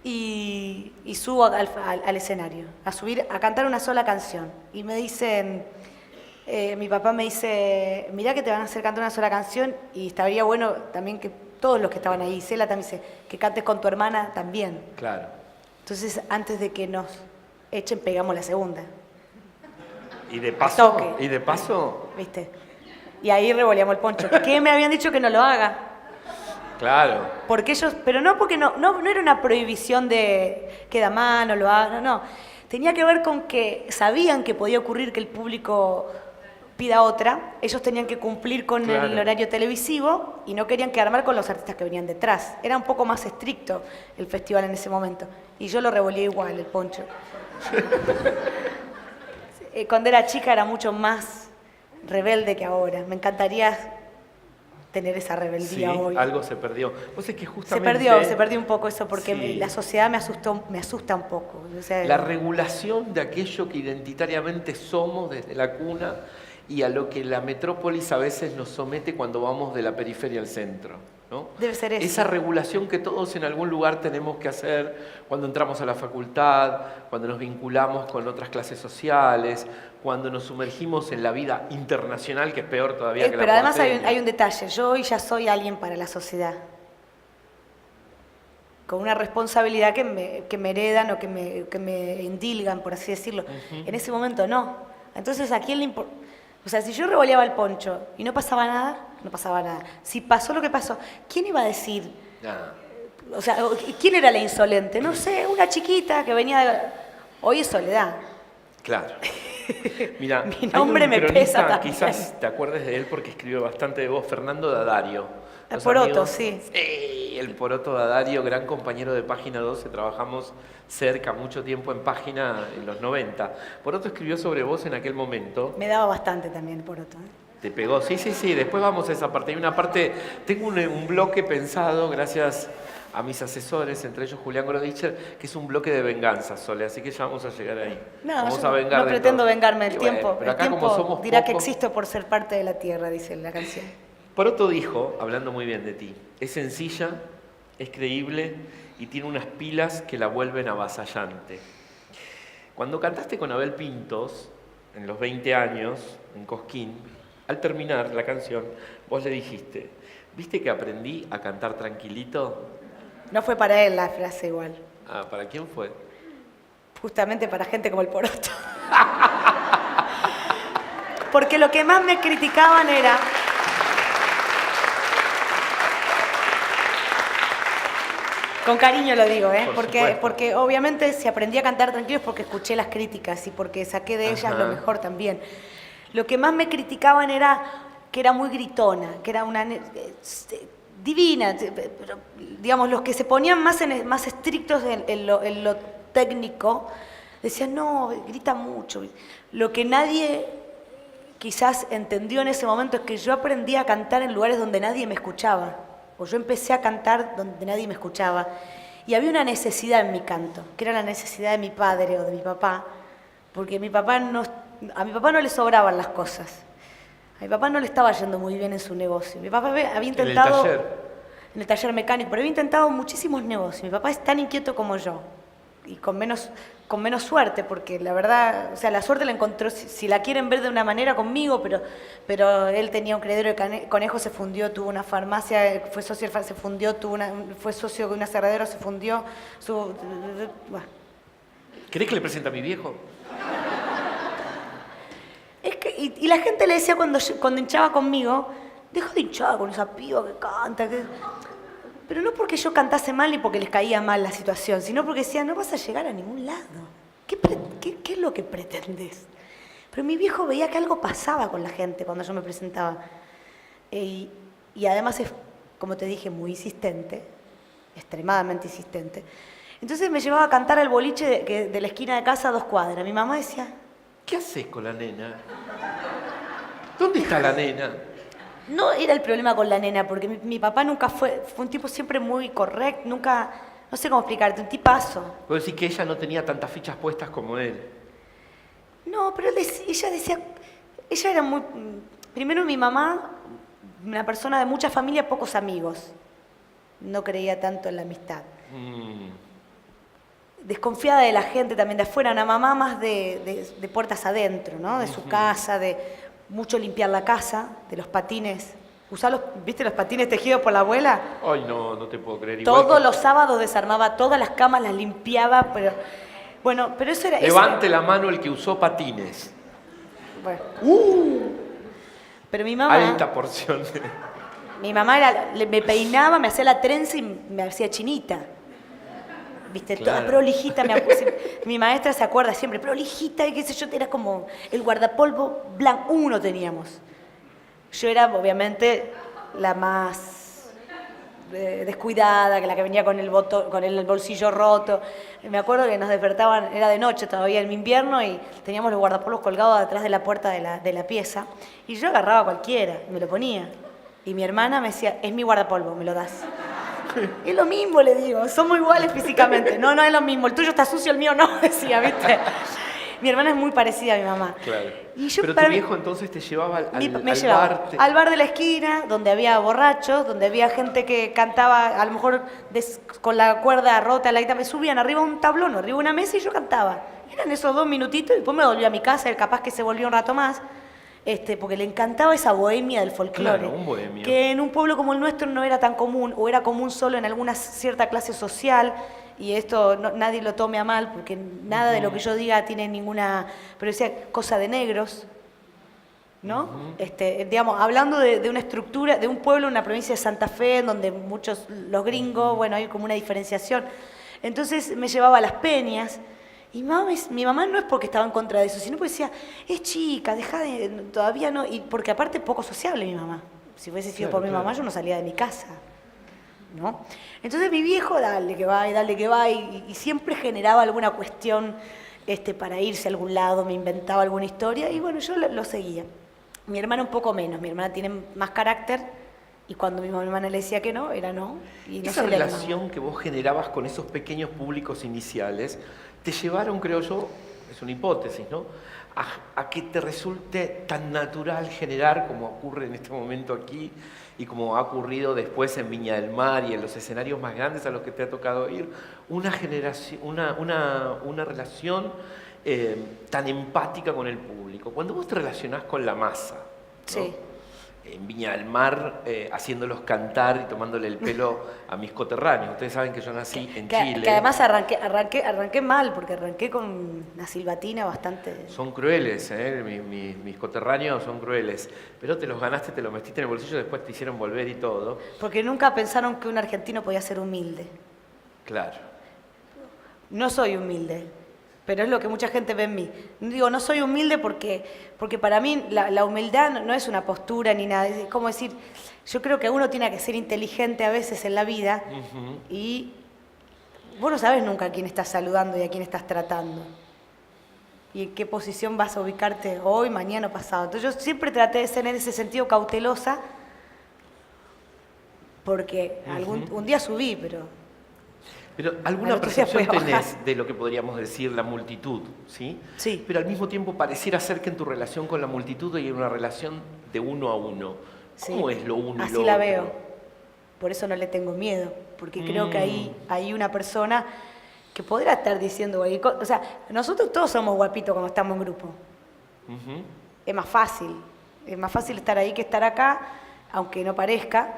y subo al escenario, a cantar una sola canción. Y me dicen, mi papá me dice, mirá que te van a hacer cantar una sola canción, y estaría bueno también que todos los que estaban ahí, Cela también dice, que cantes con tu hermana también. Claro. Entonces, antes de que nos echen, pegamos la segunda. Y de paso, ¿viste? Y ahí revoleamos el poncho. Que me habían dicho que no lo haga. Claro. Porque ellos, pero no porque no era una prohibición de que da mano, lo haga, no. Tenía que ver con que sabían que podía ocurrir que el público pida otra, ellos tenían que cumplir con el horario televisivo y no querían quedar mal con los artistas que venían detrás. Era un poco más estricto el festival en ese momento. Y yo lo revoleé igual, el poncho. Cuando era chica era mucho más rebelde que ahora. Me encantaría tener esa rebeldía hoy. Algo se perdió. Vos es que justamente... Se perdió un poco eso porque la sociedad me asusta un poco. O sea, la regulación de aquello que identitariamente somos desde la cuna y a lo que la metrópolis a veces nos somete cuando vamos de la periferia al centro, ¿no? Debe ser eso. Esa regulación que todos en algún lugar tenemos que hacer cuando entramos a la facultad, cuando nos vinculamos con otras clases sociales, cuando nos sumergimos en la vida internacional, que es peor todavía que la pero además porteña. hay un detalle. Yo hoy ya soy alguien para la sociedad. Con una responsabilidad que me heredan o que me endilgan, por así decirlo. En ese momento no. Entonces, ¿a quién le importa? O sea, si yo revoleaba el poncho y no pasaba nada, no pasaba nada. Si pasó lo que pasó, ¿quién iba a decir? Nada. O sea, ¿quién era la insolente? No sé, una chiquita que venía de... Hoy es Soledad. Claro. Mira, mi nombre me pesa también. Quizás te acuerdes de él porque escribió bastante de vos, Fernando D'Addario. El Poroto, sí. El Poroto D'Addario, gran compañero de Página 12, trabajamos cerca mucho tiempo en Página en los 90. Poroto escribió sobre vos en aquel momento. Me daba bastante también Poroto. ¿Te pegó? Sí, después vamos a esa parte. Hay una parte, tengo un bloque pensado, gracias a mis asesores, entre ellos Julián Grodicher, que es un bloque de venganza, Sole, así que ya vamos a llegar ahí. No, no pretendo vengarme del tiempo. Pero acá, el tiempo como somos dirá pocos, que existo por ser parte de la tierra, dice la canción. Poroto dijo, hablando muy bien de ti, es sencilla, es creíble y tiene unas pilas que la vuelven avasallante. Cuando cantaste con Abel Pintos, en los 20 años, en Cosquín, al terminar la canción, vos le dijiste, ¿viste que aprendí a cantar tranquilito? No fue para él la frase igual. Ah, ¿para quién fue? Justamente para gente como el Poroto. Porque lo que más me criticaban era... Con cariño lo digo, porque obviamente si aprendí a cantar tranquilo es porque escuché las críticas y porque saqué de ellas lo mejor también. Lo que más me criticaban era que era muy gritona, que era una divina, pero, digamos, los que se ponían más estrictos en lo técnico, decía, no, grita mucho. Lo que nadie quizás entendió en ese momento es que yo aprendí a cantar en lugares donde nadie me escuchaba, o yo empecé a cantar donde nadie me escuchaba. Y había una necesidad en mi canto, que era la necesidad de mi padre o de mi papá, porque a mi papá no le sobraban las cosas. A mi papá no le estaba yendo muy bien en su negocio. Mi papá había intentado... ¿En el taller? En el taller mecánico, pero había intentado muchísimos negocios. Mi papá es tan inquieto como yo, y con menos suerte, porque la verdad, o sea, la suerte la encontró, si la quieren ver de una manera, conmigo, pero él tenía un criadero de conejos, se fundió, tuvo una farmacia, fue socio, se fundió, fue socio de un aserradero, se fundió, bueno. ¿Querés que le presente a mi viejo? Es que, y la gente le decía cuando hinchaba conmigo, deja de hinchar con esa piba que canta, pero no porque yo cantase mal ni porque les caía mal la situación, sino porque decían, no vas a llegar a ningún lado. ¿Qué es lo que pretendes? Pero mi viejo veía que algo pasaba con la gente cuando yo me presentaba. Y además es, como te dije, muy insistente, extremadamente insistente. Entonces me llevaba a cantar al boliche de la esquina de casa a 2 cuadras. Mi mamá decía, ¿qué haces con la nena? ¿Dónde está la nena? no era el problema con la nena, porque mi papá nunca fue un tipo siempre muy correcto, nunca, no sé cómo explicarte, un tipazo. ¿Puedo decir que ella no tenía tantas fichas puestas como él? No, pero ella decía, ella era muy, primero mi mamá, una persona de mucha familia, pocos amigos, no creía tanto en la amistad. Desconfiada de la gente también de afuera, una mamá más de puertas adentro, ¿no? De su casa, de mucho limpiar la casa, de los patines. ¿Viste los patines tejidos por la abuela? Ay, no te puedo creer. Todos los sábados desarmaba todas las camas, las limpiaba, pero... Bueno, pero eso era... Levante la mano el que usó patines. Bueno. Pero mi mamá... Alta porción. Mi mamá me peinaba, me hacía la trenza y me hacía chinita. Viste, claro. Toda prolijita. Mi maestra se acuerda siempre, prolijita, y qué sé yo, era como el guardapolvo blanco. Uno teníamos. Yo era, obviamente, la más descuidada, que la que venía con el bolsillo roto. Me acuerdo que nos despertaban, era de noche todavía en invierno, y teníamos los guardapolvos colgados detrás de la puerta de la pieza. Y yo agarraba a cualquiera y me lo ponía. Y mi hermana me decía, es mi guardapolvo, me lo das. Es lo mismo, le digo, somos iguales físicamente. No es lo mismo, el tuyo está sucio, el mío no, decía, ¿viste? Mi hermana es muy parecida a mi mamá. Claro. Y yo, pero tu viejo entonces te llevaba al bar de la esquina, donde había borrachos, donde había gente que cantaba, a lo mejor con la cuerda rota, la guitarra, me subían arriba un tablón, arriba una mesa y yo cantaba. Eran esos 2 minutitos y después me volví a mi casa, capaz que se volvió un rato más. Porque le encantaba esa bohemia del folclore, claro, un bohemio, que en un pueblo como el nuestro no era tan común, o era común solo en alguna cierta clase social, y esto nadie lo tome a mal, porque nada de lo que yo diga tiene ninguna, pero decía, cosa de negros, ¿no? Digamos, hablando de una estructura, de un pueblo en la provincia de Santa Fe, en donde muchos, los gringos, bueno, hay como una diferenciación. Entonces me llevaba a las peñas. Y mi mamá no es porque estaba en contra de eso, sino porque decía, es chica, todavía no, y porque aparte poco sociable mi mamá. Si hubiese sido por mi mamá, yo no salía de mi casa, ¿no? Entonces mi viejo, dale que va, y siempre generaba alguna cuestión para irse a algún lado, me inventaba alguna historia, y bueno, yo lo seguía. Mi hermana un poco menos, mi hermana tiene más carácter, y cuando mi hermana le decía que no, era no. Y no esa relación que vos generabas con esos pequeños públicos iniciales, te llevaron, creo yo, es una hipótesis, ¿no?, a que te resulte tan natural generar, como ocurre en este momento aquí y como ha ocurrido después en Viña del Mar y en los escenarios más grandes a los que te ha tocado ir, una relación tan empática con el público. Cuando vos te relacionás con la masa, ¿no?, sí, en Viña del Mar, haciéndolos cantar y tomándole el pelo a mis coterráneos. Ustedes saben que yo nací en Chile. Que además arranqué mal, porque arranqué con una silbatina bastante... Son crueles, mis coterráneos son crueles. Pero te los ganaste, te los metiste en el bolsillo, después te hicieron volver y todo. Porque nunca pensaron que un argentino podía ser humilde. Claro. No soy humilde, pero es lo que mucha gente ve en mí. Digo, no soy humilde porque para mí la humildad no es una postura ni nada. Es como decir, yo creo que uno tiene que ser inteligente a veces en la vida y vos no sabés nunca a quién estás saludando y a quién estás tratando. Y en qué posición vas a ubicarte hoy, mañana o pasado. Entonces yo siempre traté de ser en ese sentido cautelosa, porque un día subí, pero alguna al otro día percepción fue bajar. tenés de lo que podríamos decir la multitud, ¿sí? Sí. Pero al mismo tiempo pareciera ser que en tu relación con la multitud hay una relación de uno a uno. ¿Cómo Sí, es lo uno y así lo la otro? veo. Por eso no le tengo miedo, porque creo que ahí hay una persona que podrá estar diciendo cualquier cosa. O sea, nosotros todos somos guapitos cuando estamos en grupo. Ujú. Es más fácil estar ahí que estar acá, aunque no parezca.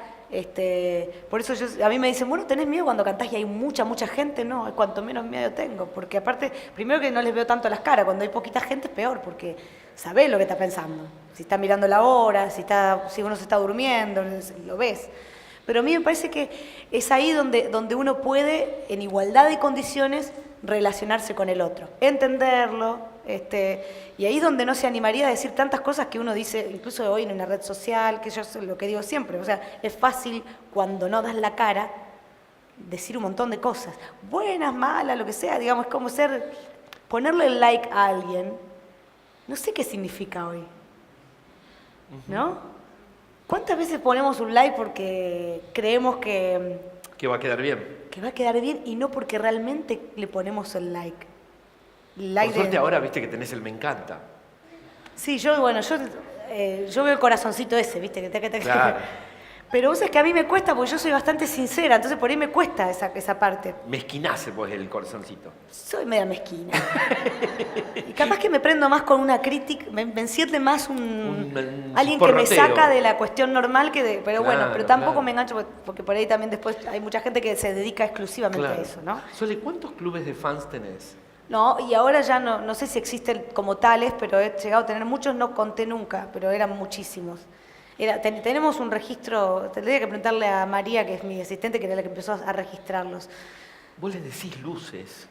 Por eso a mí me dicen, bueno, ¿tenés miedo cuando cantás y hay mucha gente? No, es cuanto menos miedo tengo, porque aparte, primero que no les veo tanto las caras, cuando hay poquita gente es peor, porque sabés lo que está pensando, si está mirando la hora, si uno se está durmiendo, lo ves. Pero a mí me parece que es ahí donde uno puede, en igualdad de condiciones, relacionarse con el otro, entenderlo, y ahí es donde no se animaría a decir tantas cosas que uno dice, incluso hoy en una red social, que yo es lo que digo siempre, o sea, es fácil cuando no das la cara decir un montón de cosas, buenas, malas, lo que sea, digamos, es como ponerle el like a alguien, no sé qué significa hoy, ¿no? ¿Cuántas veces ponemos un like porque creemos que va a quedar bien. que va a quedar bien y no porque realmente le ponemos el like? Por suerte ahora viste que tenés el me encanta. Sí, yo veo el corazoncito ese, ¿viste? Claro. Pero vos sabés que a mí me cuesta porque yo soy bastante sincera, entonces por ahí me cuesta esa parte. Mezquinace pues el corazoncito. Soy media mezquina. Y capaz que me prendo más con una crítica, me enciende más alguien que me saca de la cuestión normal pero Claro, bueno, pero tampoco claro. me engancho porque por ahí también después hay mucha gente que se dedica exclusivamente a Claro. eso, ¿no? Sole, ¿cuántos clubes de fans tenés? No, y ahora ya no sé si existen como tales, pero he llegado a tener muchos, no conté nunca, pero eran muchísimos. Tenemos un registro, tendría que preguntarle a María, que es mi asistente, que era la que empezó a registrarlos. Vos les decís luces.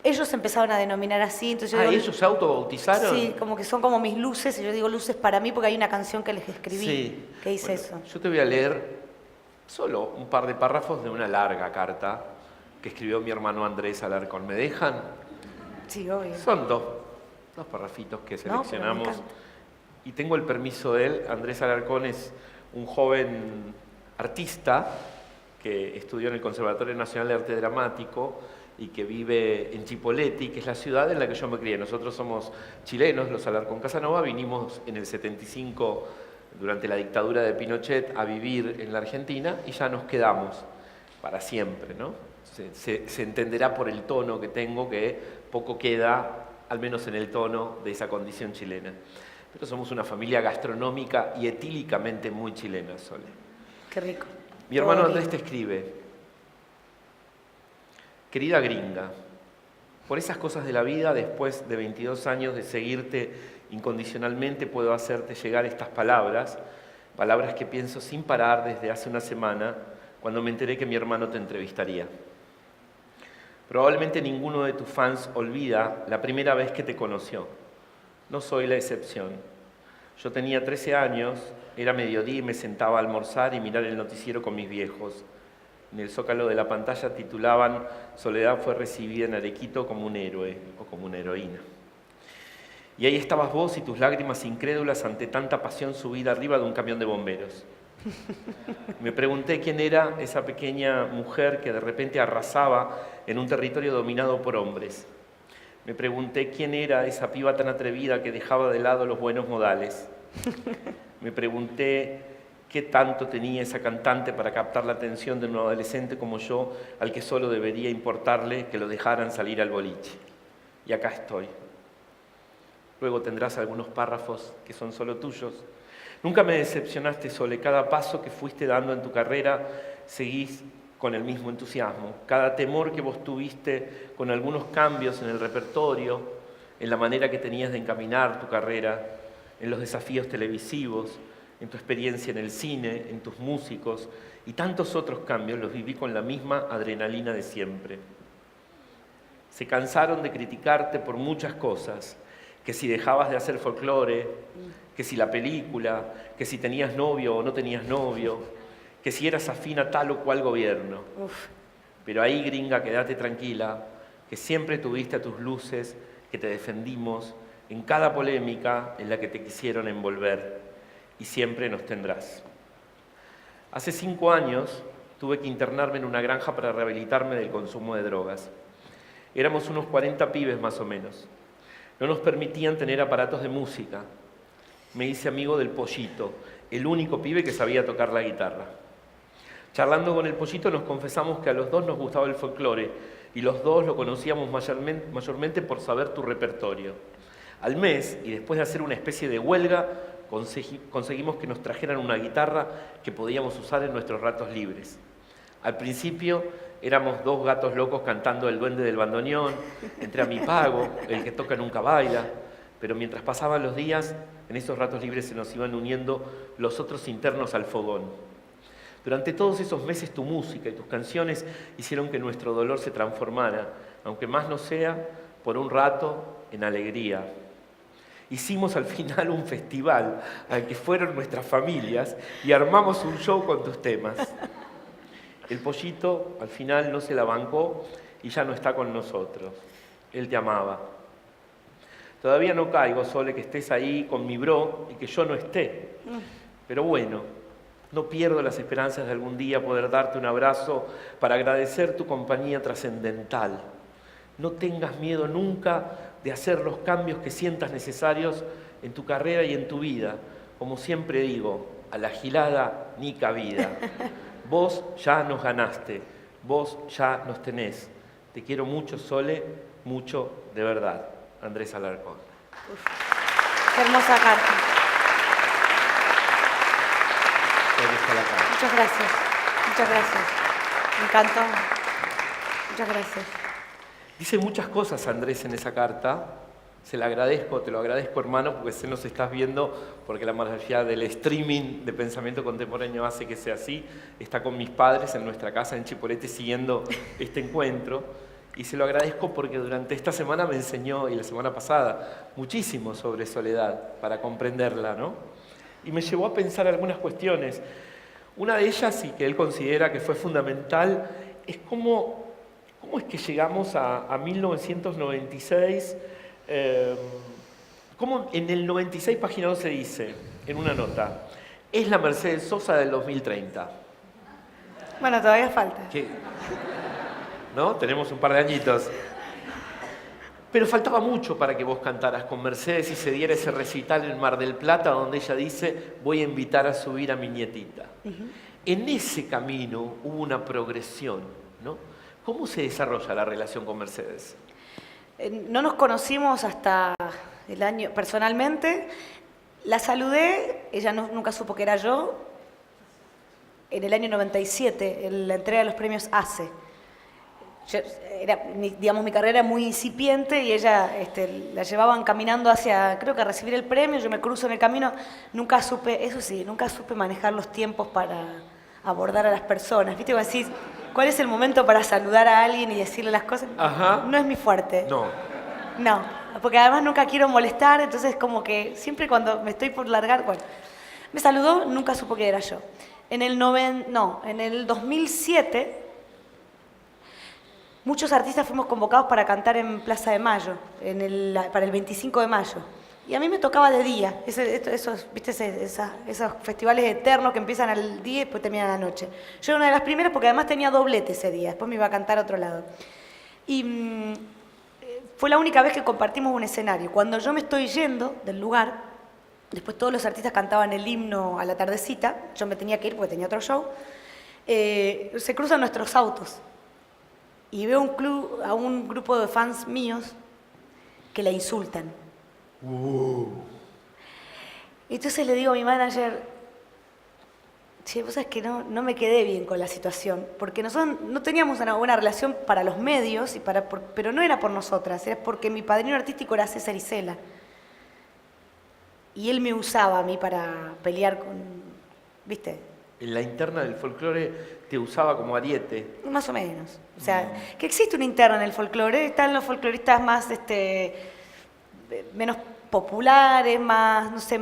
Ellos empezaron a denominar así, entonces yo digo, ¿Ellos se autobautizaron? sí, como que son como mis luces, y yo digo luces para mí porque hay una canción que les escribí Sí. que dice Bueno, eso. Yo te voy a leer solo un par de párrafos de una larga carta que escribió mi hermano Andrés Alarcón. ¿Me dejan? Sí, obvio. Son dos parrafitos que No, pero me seleccionamos. encanta. Y tengo el permiso de él. Andrés Alarcón es un joven artista que estudió en el Conservatorio Nacional de Arte Dramático y que vive en Chipoleti, que es la ciudad en la que yo me crié. Nosotros somos chilenos, los Alarcón Casanova, vinimos en el 75, durante la dictadura de Pinochet, a vivir en la Argentina y ya nos quedamos para siempre, ¿no? Se entenderá por el tono que tengo que poco queda, al menos en el tono de esa condición chilena. Pero somos una familia gastronómica y etílicamente muy chilena, Sole. Qué rico. Mi hermano Todo Andrés lindo. te escribe: querida gringa, por esas cosas de la vida, después de 22 años de seguirte incondicionalmente, puedo hacerte llegar estas palabras que pienso sin parar desde hace una semana, cuando me enteré que mi hermano te entrevistaría. Probablemente ninguno de tus fans olvida la primera vez que te conoció. No soy la excepción. Yo tenía 13 años, era mediodía y me sentaba a almorzar y mirar el noticiero con mis viejos. En el zócalo de la pantalla titulaban: Soledad fue recibida en Arequito como un héroe o como una heroína. Y ahí estabas vos y tus lágrimas incrédulas ante tanta pasión subida arriba de un camión de bomberos. Me pregunté quién era esa pequeña mujer que de repente arrasaba en un territorio dominado por hombres. Me pregunté quién era esa piba tan atrevida que dejaba de lado los buenos modales. Me pregunté qué tanto tenía esa cantante para captar la atención de un adolescente como yo, al que solo debería importarle que lo dejaran salir al boliche. Y acá estoy. Luego tendrás algunos párrafos que son solo tuyos. Nunca me decepcionaste, Sole. Cada paso que fuiste dando en tu carrera seguís con el mismo entusiasmo. Cada temor que vos tuviste con algunos cambios en el repertorio, en la manera que tenías de encaminar tu carrera, en los desafíos televisivos, en tu experiencia en el cine, en tus músicos y tantos otros cambios, los viví con la misma adrenalina de siempre. Se cansaron de criticarte por muchas cosas, que si dejabas de hacer folclore, que si la película, que si tenías novio o no tenías novio, que si eras afín a tal o cual gobierno. Uf. Pero ahí, gringa, quédate tranquila, que siempre tuviste a tus luces, que te defendimos en cada polémica en la que te quisieron envolver, y siempre nos tendrás. Hace 5 años tuve que internarme en una granja para rehabilitarme del consumo de drogas. Éramos unos 40 pibes más o menos. No nos permitían tener aparatos de música. Me hice amigo del Pollito, el único pibe que sabía tocar la guitarra. Charlando con el Pollito nos confesamos que a los dos nos gustaba el folclore y los dos lo conocíamos mayormente por saber tu repertorio. Al mes, y después de hacer una especie de huelga, conseguimos que nos trajeran una guitarra que podíamos usar en nuestros ratos libres. Al principio éramos 2 gatos locos cantando El duende del bandoneón, entre a mi pago, el que toca nunca baila, pero mientras pasaban los días, en esos ratos libres se nos iban uniendo los otros internos al fogón. Durante todos esos meses tu música y tus canciones hicieron que nuestro dolor se transformara, aunque más no sea, por un rato, en alegría. Hicimos al final un festival al que fueron nuestras familias y armamos un show con tus temas. El Pollito al final no se la bancó y ya no está con nosotros. Él te amaba. Todavía no caigo, Sole, que estés ahí con mi bro y que yo no esté. Pero bueno, no pierdo las esperanzas de algún día poder darte un abrazo para agradecer tu compañía trascendental. No tengas miedo nunca de hacer los cambios que sientas necesarios en tu carrera y en tu vida. Como siempre digo, a la gilada ni cabida. Vos ya nos ganaste, vos ya nos tenés. Te quiero mucho, Sole, mucho de verdad. Andrés Alarcón. Uf, qué hermosa carta. Muchas gracias, muchas gracias. Me encantó. Muchas gracias. Dice muchas cosas Andrés en esa carta. Se la agradezco, te lo agradezco, hermano, porque se nos estás viendo, porque la maravilla del streaming de pensamiento contemporáneo hace que sea así. Está con mis padres en nuestra casa en Chipolete siguiendo este encuentro. Y se lo agradezco porque durante esta semana me enseñó, y la semana pasada, muchísimo sobre soledad, para comprenderla, ¿no? Y me llevó a pensar algunas cuestiones. Una de ellas, y que él considera que fue fundamental, es cómo es que llegamos a 1996. Como en el 96, página 12 dice, en una nota, es la Mercedes Sosa del 2030. Bueno, todavía falta. ¿Qué? ¿No? Tenemos un par de añitos. Pero faltaba mucho para que vos cantaras con Mercedes y se diera ese recital en Mar del Plata donde ella dice, voy a invitar a subir a mi nietita. En ese camino hubo una progresión, ¿no? ¿Cómo se desarrolla la relación con Mercedes? No nos conocimos hasta el año, personalmente, la saludé, ella nunca supo que era yo, en el año 97, en la entrega de los premios ACE. Mi carrera era muy incipiente y ella la llevaban caminando hacia, creo que a recibir el premio, yo me cruzo en el camino, nunca supe manejar los tiempos para abordar a las personas, ¿viste? Como decís, ¿cuál es el momento para saludar a alguien y decirle las cosas? Ajá. No es mi fuerte. No, porque además nunca quiero molestar, entonces como que siempre cuando me estoy por largar, bueno, me saludó, nunca supo que era yo. En el 2007, muchos artistas fuimos convocados para cantar en Plaza de Mayo, para el 25 de mayo. Y a mí me tocaba de día, esos festivales eternos que empiezan al día y después terminan a la noche. Yo era una de las primeras porque además tenía doblete ese día, después me iba a cantar a otro lado. Y fue la única vez que compartimos un escenario. Cuando yo me estoy yendo del lugar, después todos los artistas cantaban el himno a la tardecita, yo me tenía que ir porque tenía otro show, se cruzan nuestros autos. Y veo a un grupo de fans míos que la insultan. Y entonces le digo a mi manager, che, vos sabés que no me quedé bien con la situación, porque nosotros no teníamos una buena relación para los medios, pero no era por nosotras, era porque mi padrino artístico era César Isela. Y él me usaba a mí para pelear con, ¿viste? En la interna del folclore te usaba como ariete. Más o menos. O sea, que existe una interna en el folclore, están los folcloristas más, menos populares, más, no sé,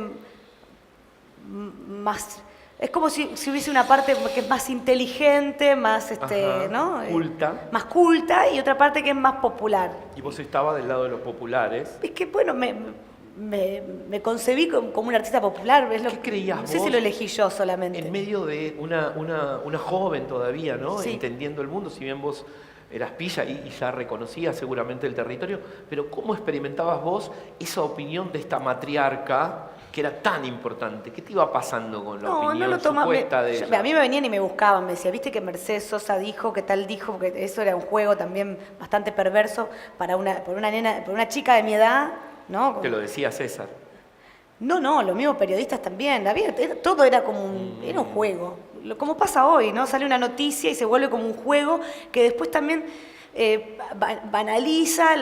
más Es como si hubiese una parte que es más inteligente, más, Ajá, ¿no? culta. Más culta, y otra parte que es más popular. Y vos estabas del lado de los populares. Es que, bueno, me concebí como un artista popular. ¿Qué creías No sé vos si lo elegí yo solamente. en medio de una joven todavía, ¿no? Sí. Entendiendo el mundo, si bien vos eras pilla y ya reconocías seguramente el territorio, pero ¿cómo experimentabas vos esa opinión de esta matriarca que era tan importante? ¿Qué te iba pasando con la opinión lo tomaba. supuesta de ella? A mí me venían y me buscaban, me decía, viste que Mercedes Sosa dijo, que tal dijo, porque eso era un juego también bastante perverso para una chica de mi edad, ¿no? Te lo decía César. No, los mismos periodistas también. Todo era como era un juego. Como pasa hoy, ¿no? Sale una noticia y se vuelve como un juego que después también banaliza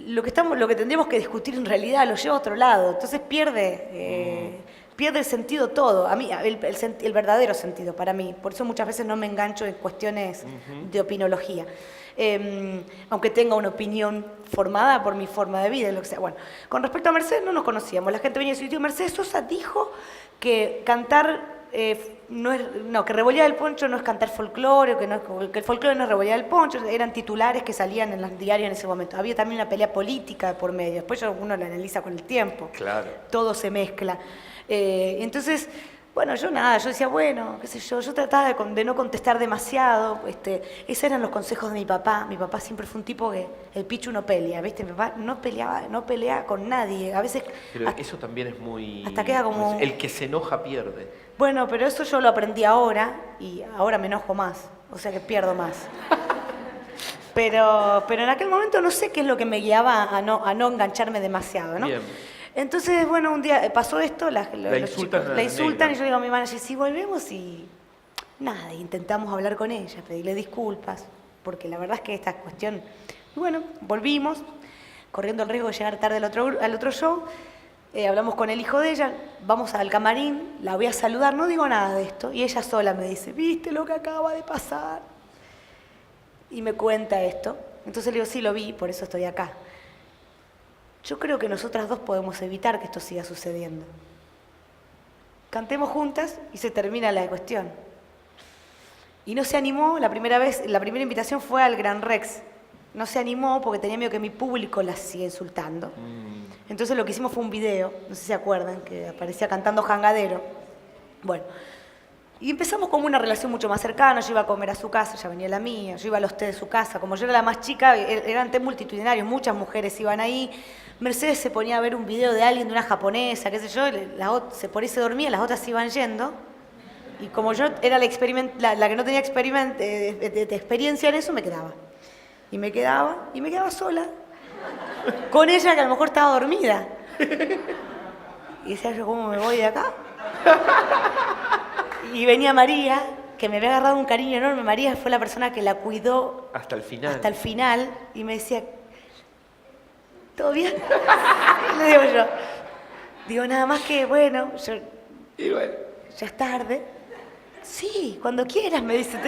lo que tendríamos que discutir en realidad, lo lleva a otro lado. Entonces pierde el sentido todo. A mí, el verdadero sentido para mí. Por eso muchas veces no me engancho en cuestiones de opinología. Aunque tenga una opinión formada por mi forma de vida, lo que sea. Bueno, con respecto a Mercedes no nos conocíamos. La gente venía y decía, Mercedes Sosa dijo que cantar que revolear el poncho no es cantar folclore, que el folclore no es revolear el poncho. Eran titulares que salían en los diarios en ese momento. Había también una pelea política por medio. Después uno la analiza con el tiempo. Claro. Todo se mezcla. Entonces, bueno, yo decía, bueno, qué sé yo trataba de no contestar demasiado. Esos eran los consejos de mi papá. Mi papá siempre fue un tipo que el pichu no pelea, ¿viste? Mi papá no pelea con nadie. A veces Pero eso también es muy... hasta queda como... El que se enoja pierde. Bueno, pero eso yo lo aprendí ahora y ahora me enojo más, o sea que pierdo más. Pero en aquel momento no sé qué es lo que me guiaba a no engancharme demasiado, ¿no? Bien. Entonces, bueno, un día pasó esto, La insultan a la insultan negra. y yo digo a mi manager, sí, volvemos y nada, intentamos hablar con ella, pedirle disculpas, porque la verdad es que esta cuestión... Y bueno, volvimos, corriendo el riesgo de llegar tarde al otro show. Hablamos con el hijo de ella, vamos al camarín, la voy a saludar, no digo nada de esto, y ella sola me dice, ¿viste lo que acaba de pasar? Y me cuenta esto. Entonces le digo, sí, lo vi, por eso estoy acá. Yo creo que nosotras dos podemos evitar que esto siga sucediendo. Cantemos juntas y se termina la cuestión. Y no se animó, la primera invitación fue al Gran Rex. No se animó porque tenía miedo que mi público la siga insultando. Entonces lo que hicimos fue un video, no sé si se acuerdan, que aparecía cantando Jangadero. Bueno, y empezamos como una relación mucho más cercana. Yo iba a comer a su casa, ella venía a la mía, yo iba a los té de su casa. Como yo era la más chica, eran té multitudinarios, muchas mujeres iban ahí. Mercedes se ponía a ver un video de alguien, de una japonesa, qué sé yo, por ahí se dormía, las otras se iban yendo. Y como yo era la que no tenía experiencia en eso, me quedaba. Y me quedaba sola. Con ella que a lo mejor estaba dormida. Y decía yo, ¿cómo me voy de acá? Y venía María, que me había agarrado un cariño enorme. María fue la persona que la cuidó Hasta el final. hasta el final. Y me decía, ¿todo bien? Le digo yo. Digo, nada más que, bueno, Y bueno. ya es tarde. Sí, cuando quieras, me dice.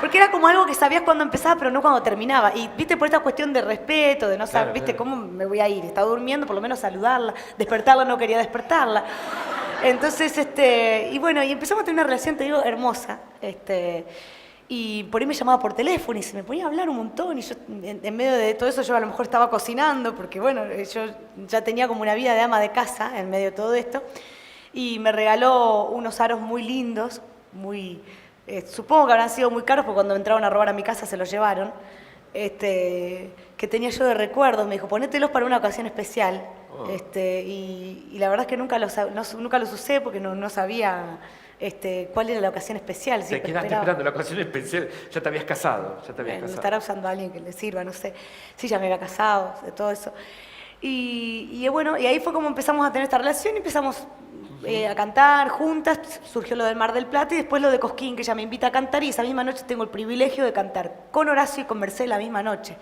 Porque era como algo que sabías cuando empezaba, pero no cuando terminaba. Y, viste, por esta cuestión de respeto, de no saber, Claro, viste, claro. ¿cómo me voy a ir? Estaba durmiendo, por lo menos saludarla. Despertarla, no quería despertarla. Entonces, y bueno, y empezamos a tener una relación, te digo, hermosa. Y por ahí me llamaba por teléfono y se me ponía a hablar un montón. Y yo, en medio de todo eso, yo a lo mejor estaba cocinando, porque bueno, yo ya tenía como una vida de ama de casa en medio de todo esto. Y me regaló unos aros muy lindos, supongo que habrán sido muy caros porque cuando entraron a robar a mi casa se los llevaron, que tenía yo de recuerdo. Me dijo, ponételos para una ocasión especial. Oh. Y la verdad es que nunca los usé porque no sabía cuál era la ocasión especial. Te Siempre quedaste esperaba. esperando la ocasión especial. Ya te habías casado. Bueno, estará usando a alguien que le sirva, no sé. Sí, ya me había casado, de todo eso. Y bueno, y ahí fue como empezamos a tener esta relación y empezamos a cantar juntas. Surgió lo del Mar del Plata y después lo de Cosquín, que ella me invita a cantar, y esa misma noche tengo el privilegio de cantar con Horacio y con Mercedes la misma noche.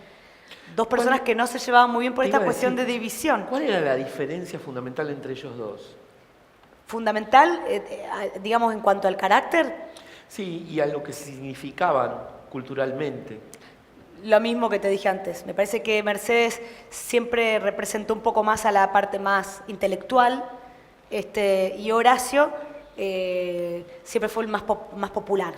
Dos personas que no se llevaban muy bien por Te esta iba a cuestión decir, de división. ¿Cuál era la diferencia fundamental entre ellos dos? Fundamental, digamos, en cuanto al carácter, Sí, y a lo que significaban culturalmente. lo mismo que te dije antes. Me parece que Mercedes siempre representó un poco más a la parte más intelectual, y Horacio siempre fue el más popular,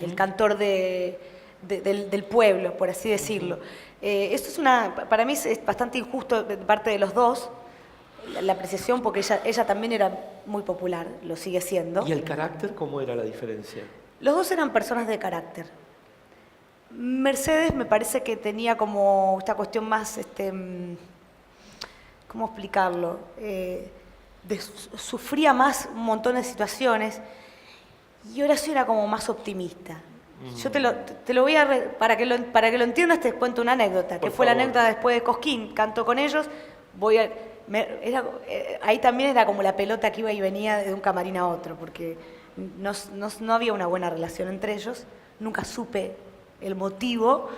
el cantor del pueblo, por así decirlo. Esto para mí es bastante injusto de parte de los dos, la apreciación, porque ella también era muy popular, lo sigue siendo. ¿Y el carácter cómo era la diferencia? Los dos eran personas de carácter. Mercedes me parece que tenía como esta cuestión más, ¿cómo explicarlo? Sufría más un montón de situaciones y Horacio era como más optimista. Yo te lo voy a... Para que lo entiendas te cuento una anécdota, que fue la anécdota después de Cosquín, canto con ellos, ahí también era como la pelota que iba y venía de un camarín a otro, porque no había una buena relación entre ellos, nunca supe el motivo,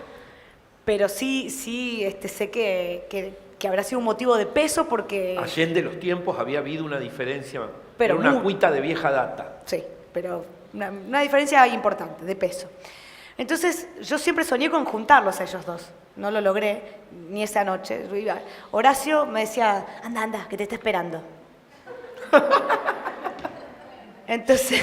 pero sí sé que habrá sido un motivo de peso porque... Allende los tiempos había habido una diferencia, pero era una cuita de vieja data. Sí, pero una diferencia importante, de peso. Entonces yo siempre soñé con juntarlos a ellos dos, no lo logré ni esa noche. Horacio me decía, anda, que te está esperando. Entonces,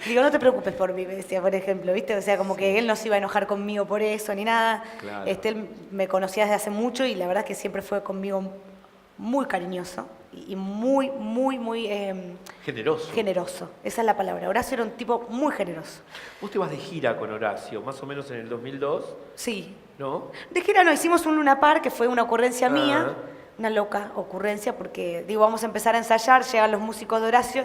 digo, no te preocupes por mí, me decía, por ejemplo, ¿viste? O sea, como que él no se iba a enojar conmigo por eso ni nada. Claro. Él me conocía desde hace mucho y la verdad que siempre fue conmigo muy cariñoso y muy generoso. Esa es la palabra. Horacio era un tipo muy generoso. Vos te vas de gira con Horacio, más o menos en el 2002. Sí. ¿No? De gira no, hicimos un Luna Park, que fue una ocurrencia mía, una loca ocurrencia, porque digo, vamos a empezar a ensayar, llegan los músicos de Horacio,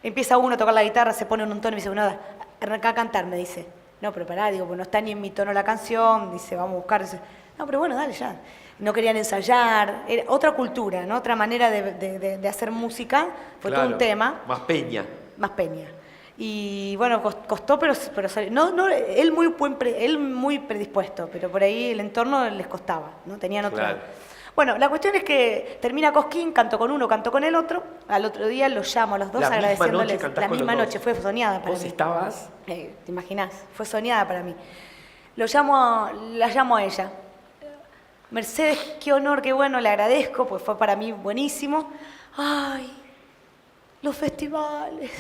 empieza uno a tocar la guitarra, se pone en un tono y me dice, bueno, arranca a cantar, me dice. No, pero pará, digo, pues no está ni en mi tono la canción, dice, vamos a buscar. Dice, no, pero bueno, dale ya. No querían ensayar, era otra cultura, ¿no? Otra manera de hacer música, fue todo un tema. Más peña. Más peña. Y bueno, costó, pero salió. Él muy predispuesto, pero por ahí el entorno les costaba, ¿no? Tenían otra. Claro. Bueno, la cuestión es que termina Cosquín, canto con uno, canto con el otro. Al otro día los llamo a los dos agradeciéndoles. La misma noche, fue soñada para mí. ¿Vos estabas? ¿Te imaginás? Fue soñada para mí. La llamo a ella. Mercedes, qué honor, qué bueno, le agradezco, pues fue para mí buenísimo. Ay, los festivales,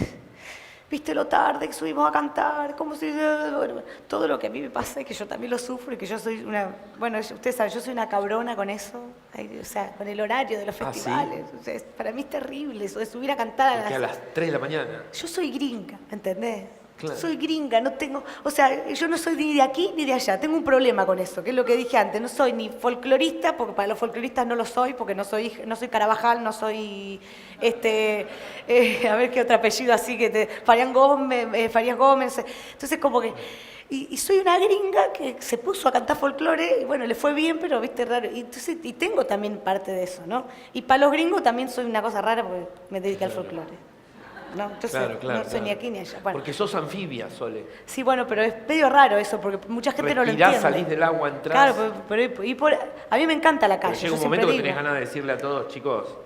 viste lo tarde que subimos a cantar, como si... Bueno, todo lo que a mí me pasa, que yo también lo sufro y que yo soy una... Bueno, ustedes saben, yo soy una cabrona con eso, o sea, con el horario de los festivales. ¿Sí? O sea, para mí es terrible eso de subir a cantar a las 3 de la mañana. Yo soy gringa, ¿entendés? Claro. Soy gringa, no tengo, o sea, yo no soy ni de aquí ni de allá, tengo un problema con eso, que es lo que dije antes, no soy ni folclorista, porque para los folcloristas no lo soy, porque no soy Carabajal, no soy, a ver qué otro apellido así, Farías Gómez, entonces como que, y soy una gringa que se puso a cantar folclore, y bueno, le fue bien, pero viste, raro, y tengo también parte de eso, ¿no? Y para los gringos también soy una cosa rara porque me dediqué al folclore. ¿No? Entonces, no soy ni aquí ni allá. Bueno. Porque sos anfibia, Sole. Sí, bueno, pero es medio raro eso, porque mucha gente no lo entiende. Salís del agua, entrás. Claro, pero a mí me encanta la calle. Pero llega un momento que tenés ganas de decirle a todos, chicos.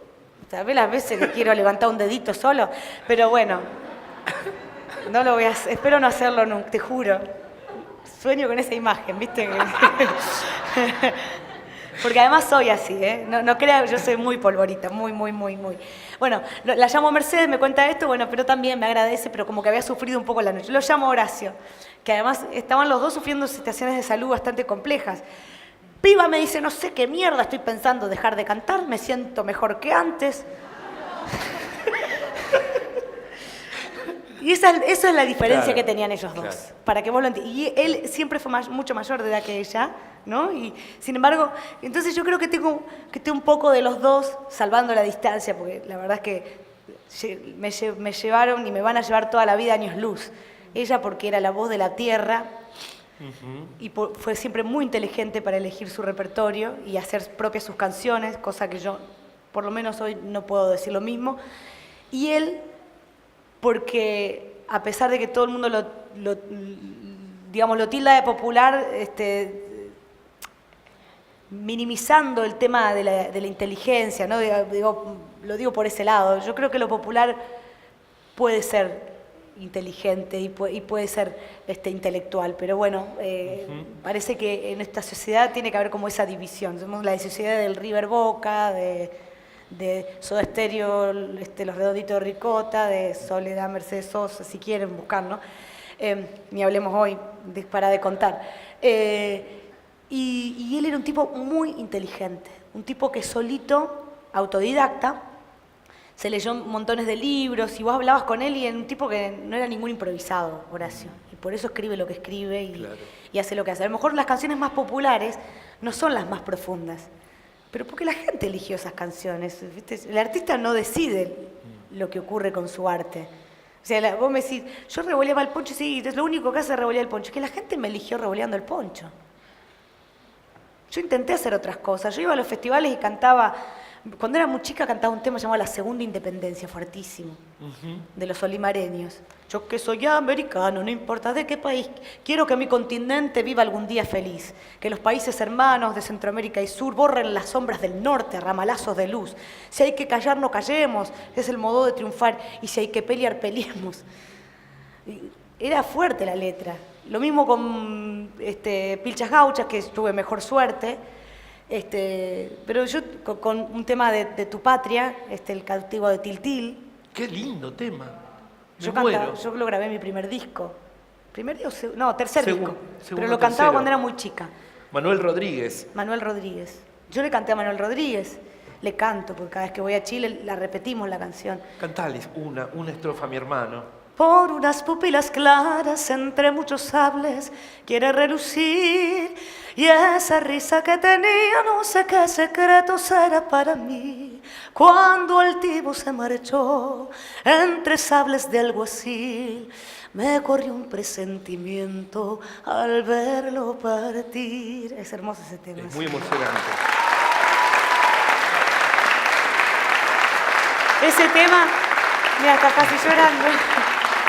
¿Sabés las veces que quiero levantar un dedito solo? Pero bueno, no lo voy a hacer, espero no hacerlo nunca, te juro. Sueño con esa imagen, ¿viste? Porque además soy así, ¿eh? No creas, yo soy muy polvorita, muy. Bueno, la llamo a Mercedes, me cuenta esto, bueno, pero también me agradece, pero como que había sufrido un poco la noche. Lo llamo a Horacio, que además estaban los dos sufriendo situaciones de salud bastante complejas. Piba me dice, no sé qué mierda, estoy pensando dejar de cantar, me siento mejor que antes. Y esa es la diferencia que tenían ellos dos, para que vos lo entiendas. Y él siempre fue mucho mayor de edad que ella, ¿no? Y sin embargo, entonces yo creo que tengo un poco de los dos, salvando la distancia, porque la verdad es que me llevaron y me van a llevar toda la vida años luz. Ella porque era la voz de la tierra y fue siempre muy inteligente para elegir su repertorio y hacer propias sus canciones, cosa que yo, por lo menos hoy, no puedo decir lo mismo. Y él, porque a pesar de que todo el mundo lo tilda de popular, minimizando el tema de la inteligencia, ¿no? Lo digo por ese lado. Yo creo que lo popular puede ser inteligente y puede ser intelectual, pero bueno, parece que en esta sociedad tiene que haber como esa división. Somos la sociedad del River Boca, de de Soda Stereo, Los Redonditos de Ricota, de Soledad Mercedes Sosa, si quieren buscar, ¿no? Ni hablemos hoy, para de contar. Y él era un tipo muy inteligente, un tipo que solito, autodidacta, se leyó montones de libros y vos hablabas con él y era un tipo que no era ningún improvisado, Horacio. Y por eso escribe lo que escribe y hace lo que hace. A lo mejor las canciones más populares no son las más profundas, pero porque la gente eligió esas canciones, ¿viste? El artista no decide lo que ocurre con su arte. O sea, vos me decís, yo revoleaba el poncho, sí, es lo único que hace revolear el poncho, es que la gente me eligió revoleando el poncho. Yo intenté hacer otras cosas, yo iba a los festivales y cantaba, cuando era muy chica cantaba un tema llamado La Segunda Independencia, fuertísimo, de los olimareños. Yo que soy americano, no importa de qué país, quiero que mi continente viva algún día feliz, que los países hermanos de Centroamérica y Sur borren las sombras del norte a ramalazos de luz. Si hay que callar, no callemos, es el modo de triunfar, y si hay que pelear, peleemos. Era fuerte la letra. Lo mismo con Pilchas Gauchas, que tuve mejor suerte. Pero yo con un tema de Tu Patria, El cautivo de Tiltil. Qué lindo tema. Yo lo grabé en mi primer disco. Tercer disco. Pero lo cantaba cuando era muy chica. Manuel Rodríguez. Manuel Rodríguez. Yo le canté a Manuel Rodríguez. Le canto, porque cada vez que voy a Chile la repetimos la canción. Cantales una estrofa a mi hermano. Por unas pupilas claras entre muchos sables quiere relucir, y esa risa que tenía no sé qué secreto será para mí. Cuando altivo se marchó entre sables de alguacil, me corrió un presentimiento al verlo partir. Es hermoso ese tema. Es muy emocionante. Ese tema, mira, está casi llorando.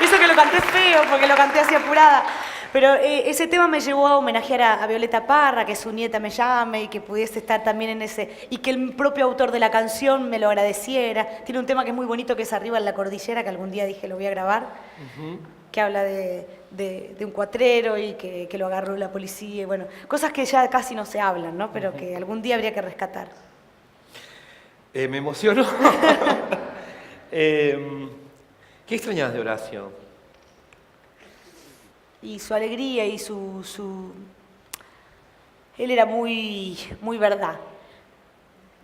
Eso que lo canté feo, porque lo canté así apurada. Pero ese tema me llevó a homenajear a Violeta Parra, que su nieta me llame y que pudiese estar también en ese... Y que el propio autor de la canción me lo agradeciera. Tiene un tema que es muy bonito, que es Arriba en la Cordillera, que algún día dije lo voy a grabar, que habla de un cuatrero y que lo agarró la policía. Y bueno, cosas que ya casi no se hablan, ¿no? Pero que algún día habría que rescatar. Me emocionó. ¿Qué extrañas de Horacio? Y su alegría y Él era muy, muy verdad.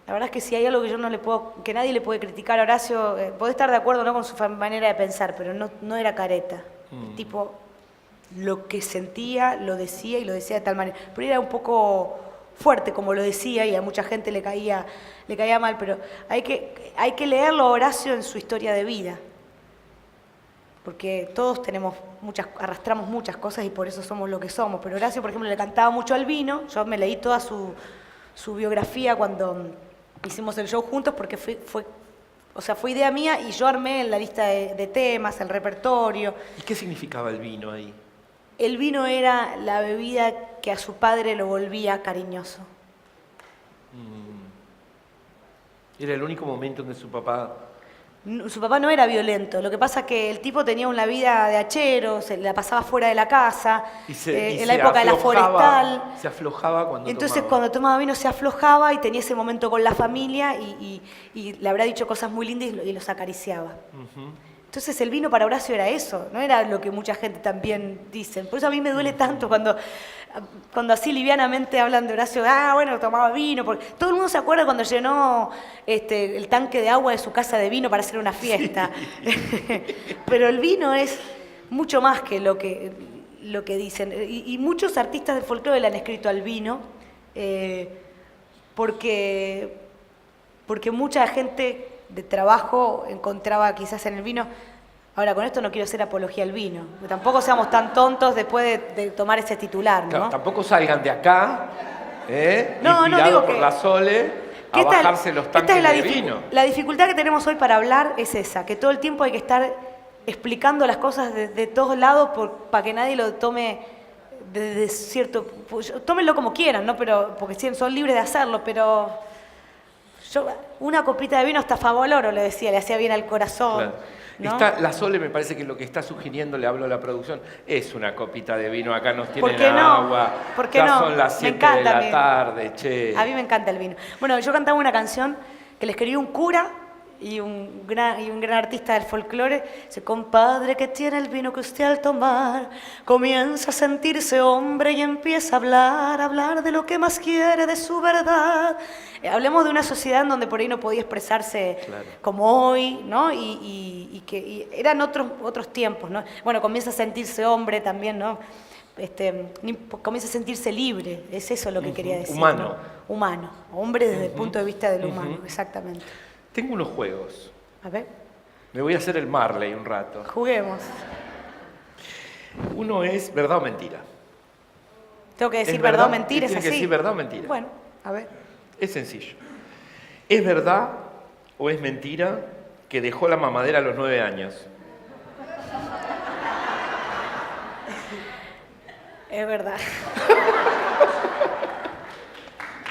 La verdad es que si hay algo que yo no le puedo, que nadie le puede criticar a Horacio, puede estar de acuerdo no con su manera de pensar, pero no era careta. El tipo, lo que sentía, lo decía y lo decía de tal manera. Pero era un poco fuerte como lo decía y a mucha gente le caía mal, pero hay que leerlo a Horacio en su historia de vida. Porque todos arrastramos muchas cosas y por eso somos lo que somos. Pero Horacio, por ejemplo, le cantaba mucho al vino. Yo me leí toda su biografía cuando hicimos el show juntos, porque fue idea mía y yo armé la lista de temas, el repertorio. ¿Y qué significaba el vino ahí? El vino era la bebida que a su padre lo volvía cariñoso. Era el único momento donde su papá no era violento, lo que pasa es que el tipo tenía una vida de hachero, se la pasaba fuera de la casa, en la época de la forestal. Se aflojaba cuando Entonces tomaba. Cuando tomaba vino se aflojaba y tenía ese momento con la familia y le habrá dicho cosas muy lindas y los acariciaba. Entonces el vino para Horacio era eso, no era lo que mucha gente también dice. Por eso a mí me duele tanto cuando así livianamente hablan de Horacio, bueno, tomaba vino. Porque todo el mundo se acuerda cuando llenó el tanque de agua de su casa de vino para hacer una fiesta. Sí. Pero el vino es mucho más que lo que dicen. Y muchos artistas del folclore le han escrito al vino, porque mucha gente de trabajo encontraba quizás en el vino. Ahora, con esto no quiero hacer apología al vino, tampoco seamos tan tontos de tomar ese titular, ¿no? Claro, tampoco salgan de acá, no digo por que, la Sole, a bajarse los tanques de vino. La dificultad que tenemos hoy para hablar es esa, que todo el tiempo hay que estar explicando las cosas de todos lados para que nadie lo tome de cierto... Tómenlo como quieran, ¿no? Pero, porque son libres de hacerlo, pero... Yo, una copita de vino hasta favoloro, le decía, le hacía bien al corazón. Claro. ¿No? La Sole me parece que lo que está sugiriendo, le hablo a la producción, es una copita de vino. Acá nos tienen ¿Por qué no? agua. ¿Por qué ya no? son las 7 de la tarde, che. A mí me encanta el vino. Bueno, yo cantaba una canción que le escribió un cura y un gran artista del folclore. Dice: compadre, que tiene el vino que usted al tomar comienza a sentirse hombre y empieza a hablar de lo que más quiere, de su verdad. Hablemos de una sociedad en donde por ahí no podía expresarse como hoy, ¿no? Y eran otros tiempos, ¿no? Bueno, comienza a sentirse hombre también, ¿no? Comienza a sentirse libre, es eso lo que quería decir. Humano. ¿no? Humano, hombre desde el punto de vista del humano, exactamente. Tengo unos juegos. A ver. Me voy a hacer el Marley un rato. Juguemos. Uno es verdad o mentira. ¿Tengo que decir ¿Es verdad o verdad? mentira? ¿Es Tiene así? que decir verdad o mentira. Bueno, a ver. Es sencillo. ¿Es verdad o es mentira que dejó la mamadera a los 9 años? Es verdad.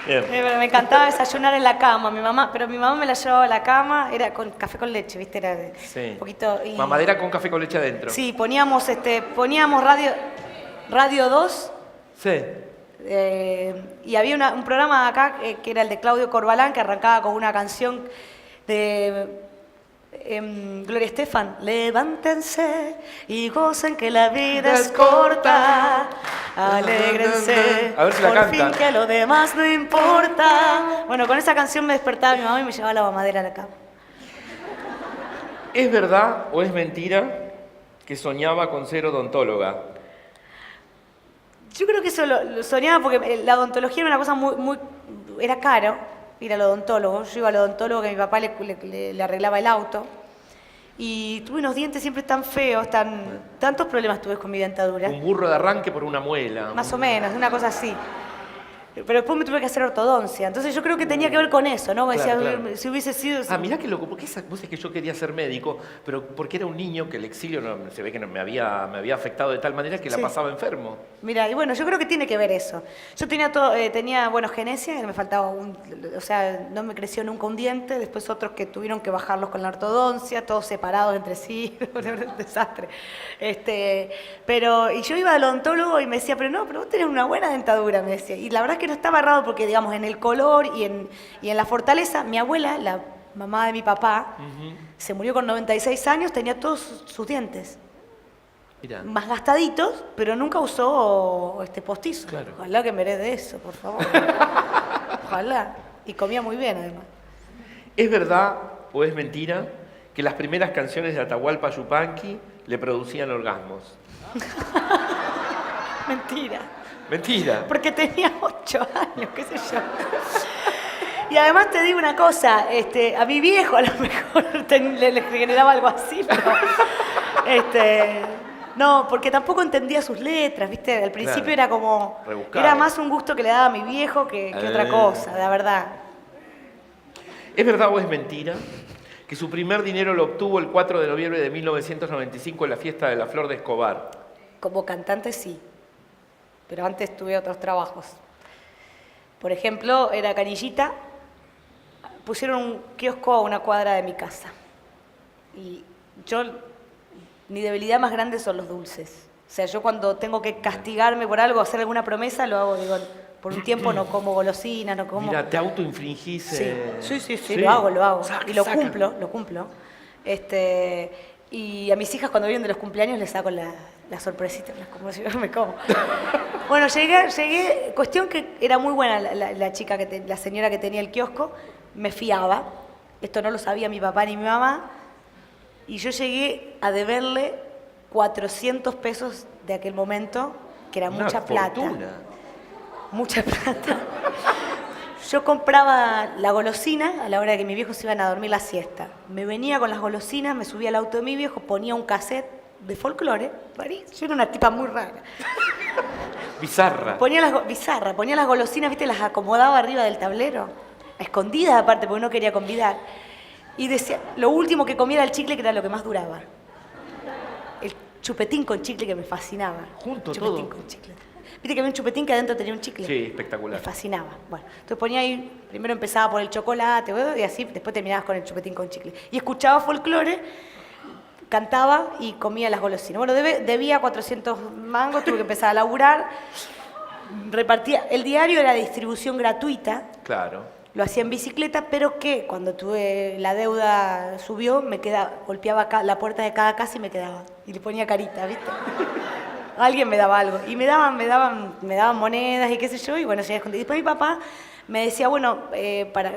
Bien. Me encantaba desayunar en la cama, pero mi mamá me la llevaba a la cama, era con café con leche, ¿viste? Era Sí. un poquito... Mamadera con café con leche adentro. Sí, poníamos Radio 2, Sí. y había un programa acá que era el de Claudio Corbalán, que arrancaba con una canción de Gloria Estefan. Levántense y gocen que la vida es corta. Alégrense, A ver si la por cantan. fin que lo demás no importa. Bueno, con esa canción me despertaba mi mamá y me llevaba la mamadera a la cama. ¿Es verdad o es mentira que soñaba con ser odontóloga? Yo creo que eso lo soñaba porque la odontología era una cosa era caro ir al odontólogo. Yo iba al odontólogo que mi papá le arreglaba el auto. Y tuve unos dientes siempre tan feos, tantos problemas tuve con mi dentadura. Un burro de arranque por una muela. Más o menos, una cosa así. Pero después me tuve que hacer ortodoncia. Entonces yo creo que tenía que ver con eso, ¿no? Claro, Decía, claro. si hubiese sido... Mirá qué loco, porque vos sabés que yo quería ser médico, pero porque era un niño que el exilio se ve que me había afectado de tal manera que la Sí. pasaba enfermo. Mira, y bueno, yo creo que tiene que ver eso. Yo tenía genesia, que me faltaba o sea, no me creció nunca un diente, después otros que tuvieron que bajarlos con la ortodoncia, todos separados entre sí, un desastre. Y yo iba al odontólogo y me decía, pero vos tenés una buena dentadura, me decía. Y la verdad es que no estaba errado porque, digamos, en el color y en la fortaleza, mi abuela, la mamá de mi papá, se murió con 96 años, tenía todos sus dientes. Mirá. Más gastaditos, pero nunca usó postizo. Claro. Ojalá que me herede eso, por favor. Ojalá. Y comía muy bien, además. ¿Es verdad o es mentira que las primeras canciones de Atahualpa Yupanqui le producían orgasmos? Mentira. Mentira. Porque tenía 8 años, qué sé yo. Y además te digo una cosa, a mi viejo a lo mejor le generaba algo así, pero... no, porque tampoco entendía sus letras, ¿viste? Al principio Claro. era como... Rebuscado. Era más un gusto que le daba a mi viejo que otra cosa, la verdad. ¿Es verdad o es mentira que su primer dinero lo obtuvo el 4 de noviembre de 1995 en la fiesta de la Flor de Escobar? Como cantante sí, pero antes tuve otros trabajos. Por ejemplo, era Canillita, pusieron un kiosco a una cuadra de mi casa. Y mi debilidad más grande son los dulces. O sea, yo cuando tengo que castigarme por algo, hacer alguna promesa, lo hago, digo, por un tiempo no como golosinas, no como... Mira, te autoinfringís... Sí, lo hago. Y lo cumplo. Y a mis hijas cuando vienen de los cumpleaños les saco la sorpresita, como si yo me como. Bueno, llegué, cuestión que era muy buena la señora que tenía el kiosco, me fiaba, esto no lo sabía mi papá ni mi mamá, y yo llegué a deberle 400 pesos de aquel momento, que era mucha plata. Mucha plata. Yo compraba la golosina a la hora de que mis viejos se iban a dormir la siesta. Me venía con las golosinas, me subía al auto de mi viejo, ponía un cassette de folclore. Yo era una tipa muy rara. Bizarra. Ponía las golosinas, ¿viste? Las acomodaba arriba del tablero, a escondidas aparte, porque no quería convidar. Y decía, lo último que comía era el chicle, que era lo que más duraba. El chupetín con chicle que me fascinaba. Junto chupetín todo. con chicle. Viste que había un chupetín que adentro tenía un chicle. Sí, espectacular. Me fascinaba. Bueno, entonces ponía ahí, primero empezaba por el chocolate, y así, después terminabas con el chupetín con chicle. Y escuchaba folclore, cantaba y comía las golosinas. Bueno, debía 400 mangos, tuve que empezar a laburar. Repartía, el diario era de distribución gratuita. Claro. lo hacía en bicicleta, pero que cuando tuve la deuda subió, golpeaba la puerta de cada casa y me quedaba. Y le ponía carita, ¿viste? Alguien me daba algo. Y me daban monedas y qué sé yo, y bueno, se escondí. Y después mi papá me decía, bueno,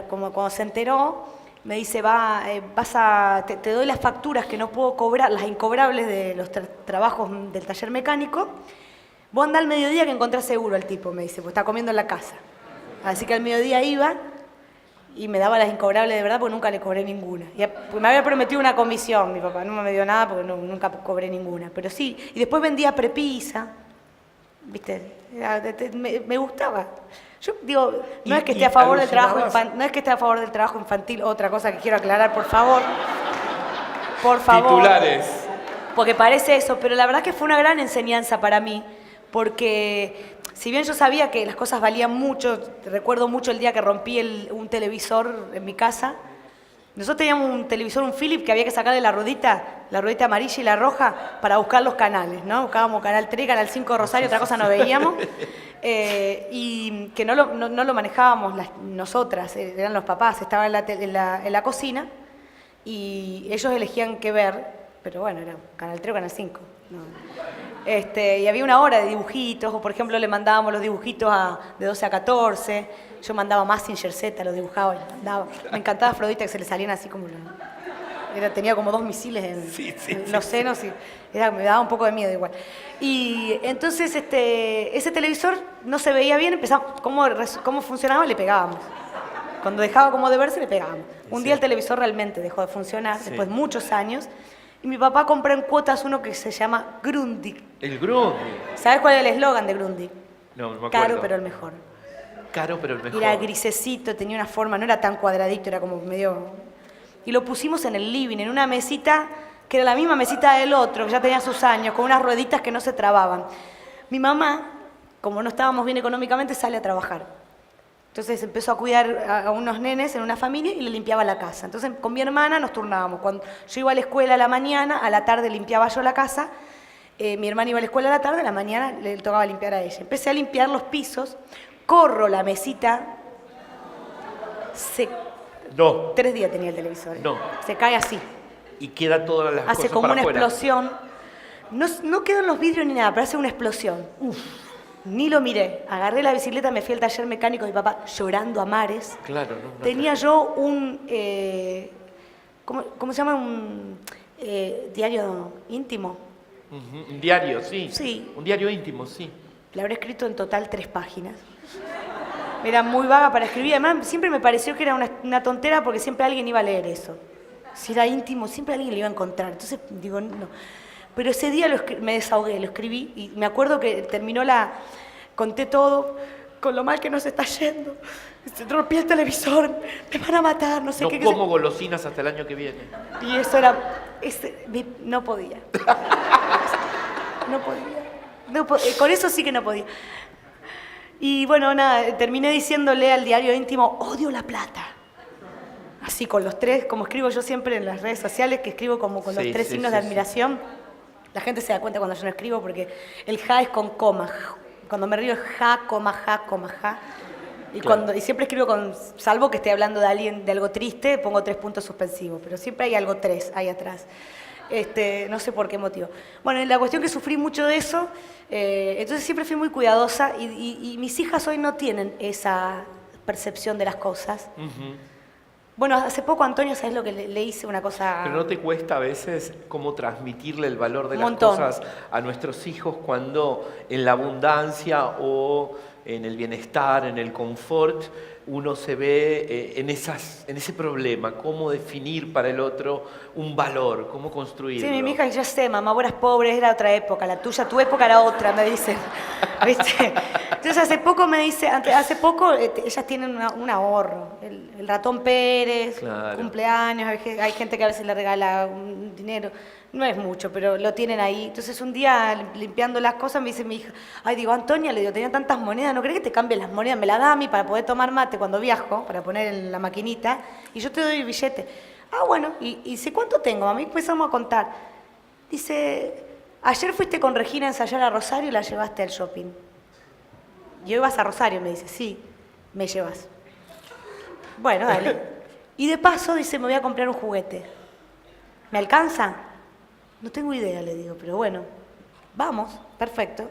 como cuando se enteró, me dice, te doy las facturas que no puedo cobrar, las incobrables de los trabajos del taller mecánico. Vos andá al mediodía que encontrás seguro al tipo, me dice, pues está comiendo en la casa. Así que al mediodía iba y me daba las incobrables de verdad porque nunca le cobré ninguna. Pues me había prometido una comisión, mi papá no me dio nada porque nunca cobré ninguna. Pero sí, y después vendía prepisa, ¿viste? Me gustaba. Yo digo, no es que esté a favor del trabajo infantil, no es que esté a favor del trabajo infantil, otra cosa que quiero aclarar, por favor. Por favor. Titulares. Porque parece eso, pero la verdad que fue una gran enseñanza para mí, porque si bien yo sabía que las cosas valían mucho, recuerdo mucho el día que rompí un televisor en mi casa. Nosotros teníamos un televisor, un Philips, que había que sacarle la ruedita amarilla y la roja para buscar los canales, ¿no? Buscábamos Canal 3, Canal 5 Rosario, otra cosa no veíamos. Y que no lo manejábamos nosotras, eran los papás, estaban en la cocina y ellos elegían qué ver, pero bueno, era Canal 3 o Canal 5. No. Y había una hora de dibujitos, o por ejemplo le mandábamos los dibujitos de 12 a 14, yo mandaba Mazinger Z, los dibujaba, me encantaba Afrodita, que se le salían así como... tenía como 2 misiles en los senos y me daba un poco de miedo igual. Y entonces ese televisor no se veía bien, empezamos, ¿cómo funcionaba? Le pegábamos. Cuando dejaba como de verse, le pegábamos. Un día el televisor realmente dejó de funcionar, después de muchos años, y mi papá compró en cuotas uno que se llama Grundig. El Grundig. ¿Sabes cuál es el eslogan de Grundig? No me acuerdo. Caro pero el mejor. Caro pero el mejor. Era grisecito, tenía una forma, no era tan cuadradito, era como medio... Y lo pusimos en el living, en una mesita que era la misma mesita del otro, que ya tenía sus años, con unas rueditas que no se trababan. Mi mamá, como no estábamos bien económicamente, sale a trabajar. Entonces empezó a cuidar a unos nenes en una familia y le limpiaba la casa. Entonces con mi hermana nos turnábamos. Cuando yo iba a la escuela a la mañana, a la tarde limpiaba yo la casa. Mi hermana iba a la escuela a la tarde, a la mañana le tocaba limpiar a ella. Empecé a limpiar los pisos, corro la mesita, 3 días tenía el televisor. No. Se cae así. Y queda todas las hace cosas como para una afuera. Explosión. No quedan los vidrios ni nada, pero hace una explosión. Ni lo miré. Agarré la bicicleta, me fui al taller mecánico de mi papá llorando a mares. Claro, Tenía yo un... ¿cómo se llama? Un diario íntimo. Un diario, sí. Sí. Un diario íntimo, sí. Le habré escrito en total 3 páginas. Era muy vaga para escribir. Además, siempre me pareció que era una tontera porque siempre alguien iba a leer eso. Si era íntimo, siempre alguien lo iba a encontrar. Entonces, digo, no. Pero ese día me desahogué, lo escribí y me acuerdo que conté todo con lo mal que nos está yendo. Se rompí el televisor, me van a matar, no sé qué. No como golosinas hasta el año que viene. Y eso era... no podía. No podía. Con eso sí que no podía. Y bueno, nada, terminé diciéndole al diario íntimo, odio la plata. Así con los 3, como escribo yo siempre en las redes sociales, que escribo como con los 3 signos de admiración. La gente se da cuenta cuando yo no escribo porque el ja es con coma. Cuando me río es ja, coma, ja, coma, ja. Y siempre escribo salvo que esté hablando de alguien, de algo triste, pongo 3 puntos suspensivos. Pero siempre hay algo 3 ahí atrás. No sé por qué motivo. Bueno, la cuestión que sufrí mucho de eso, entonces siempre fui muy cuidadosa y mis hijas hoy no tienen esa percepción de las cosas. Bueno, hace poco, Antonio, ¿sabes lo que le hice? Una cosa... Pero ¿no te cuesta a veces cómo transmitirle el valor de las montón. cosas a nuestros hijos cuando en la abundancia o en el bienestar, en el confort, uno se ve en ese problema? ¿Cómo definir para el otro un valor? ¿Cómo construirlo? Sí, mi hija, ya sé, mamá, vos eras pobre, era otra época, la tuya, tu época era otra, me dicen. ¿Viste? Entonces hace poco ellas tienen un ahorro, el ratón Pérez, claro. Cumpleaños, hay gente que a veces le regala un dinero, no es mucho, pero lo tienen ahí. Entonces un día limpiando las cosas me dice mi hija, digo, Antonia, le digo, tenía tantas monedas, ¿no crees que te cambie las monedas? Me las da a mí para poder tomar mate cuando viajo, para poner en la maquinita, y yo te doy el billete. Bueno, y dice, ¿cuánto tengo? A mí empezamos a contar. Dice, ayer fuiste con Regina a ensayar a Rosario y la llevaste al shopping. ¿Y hoy vas a Rosario? Me dice, sí, me llevas. Bueno, dale. Y de paso dice, me voy a comprar un juguete. ¿Me alcanza? No tengo idea, le digo, pero bueno, vamos, perfecto.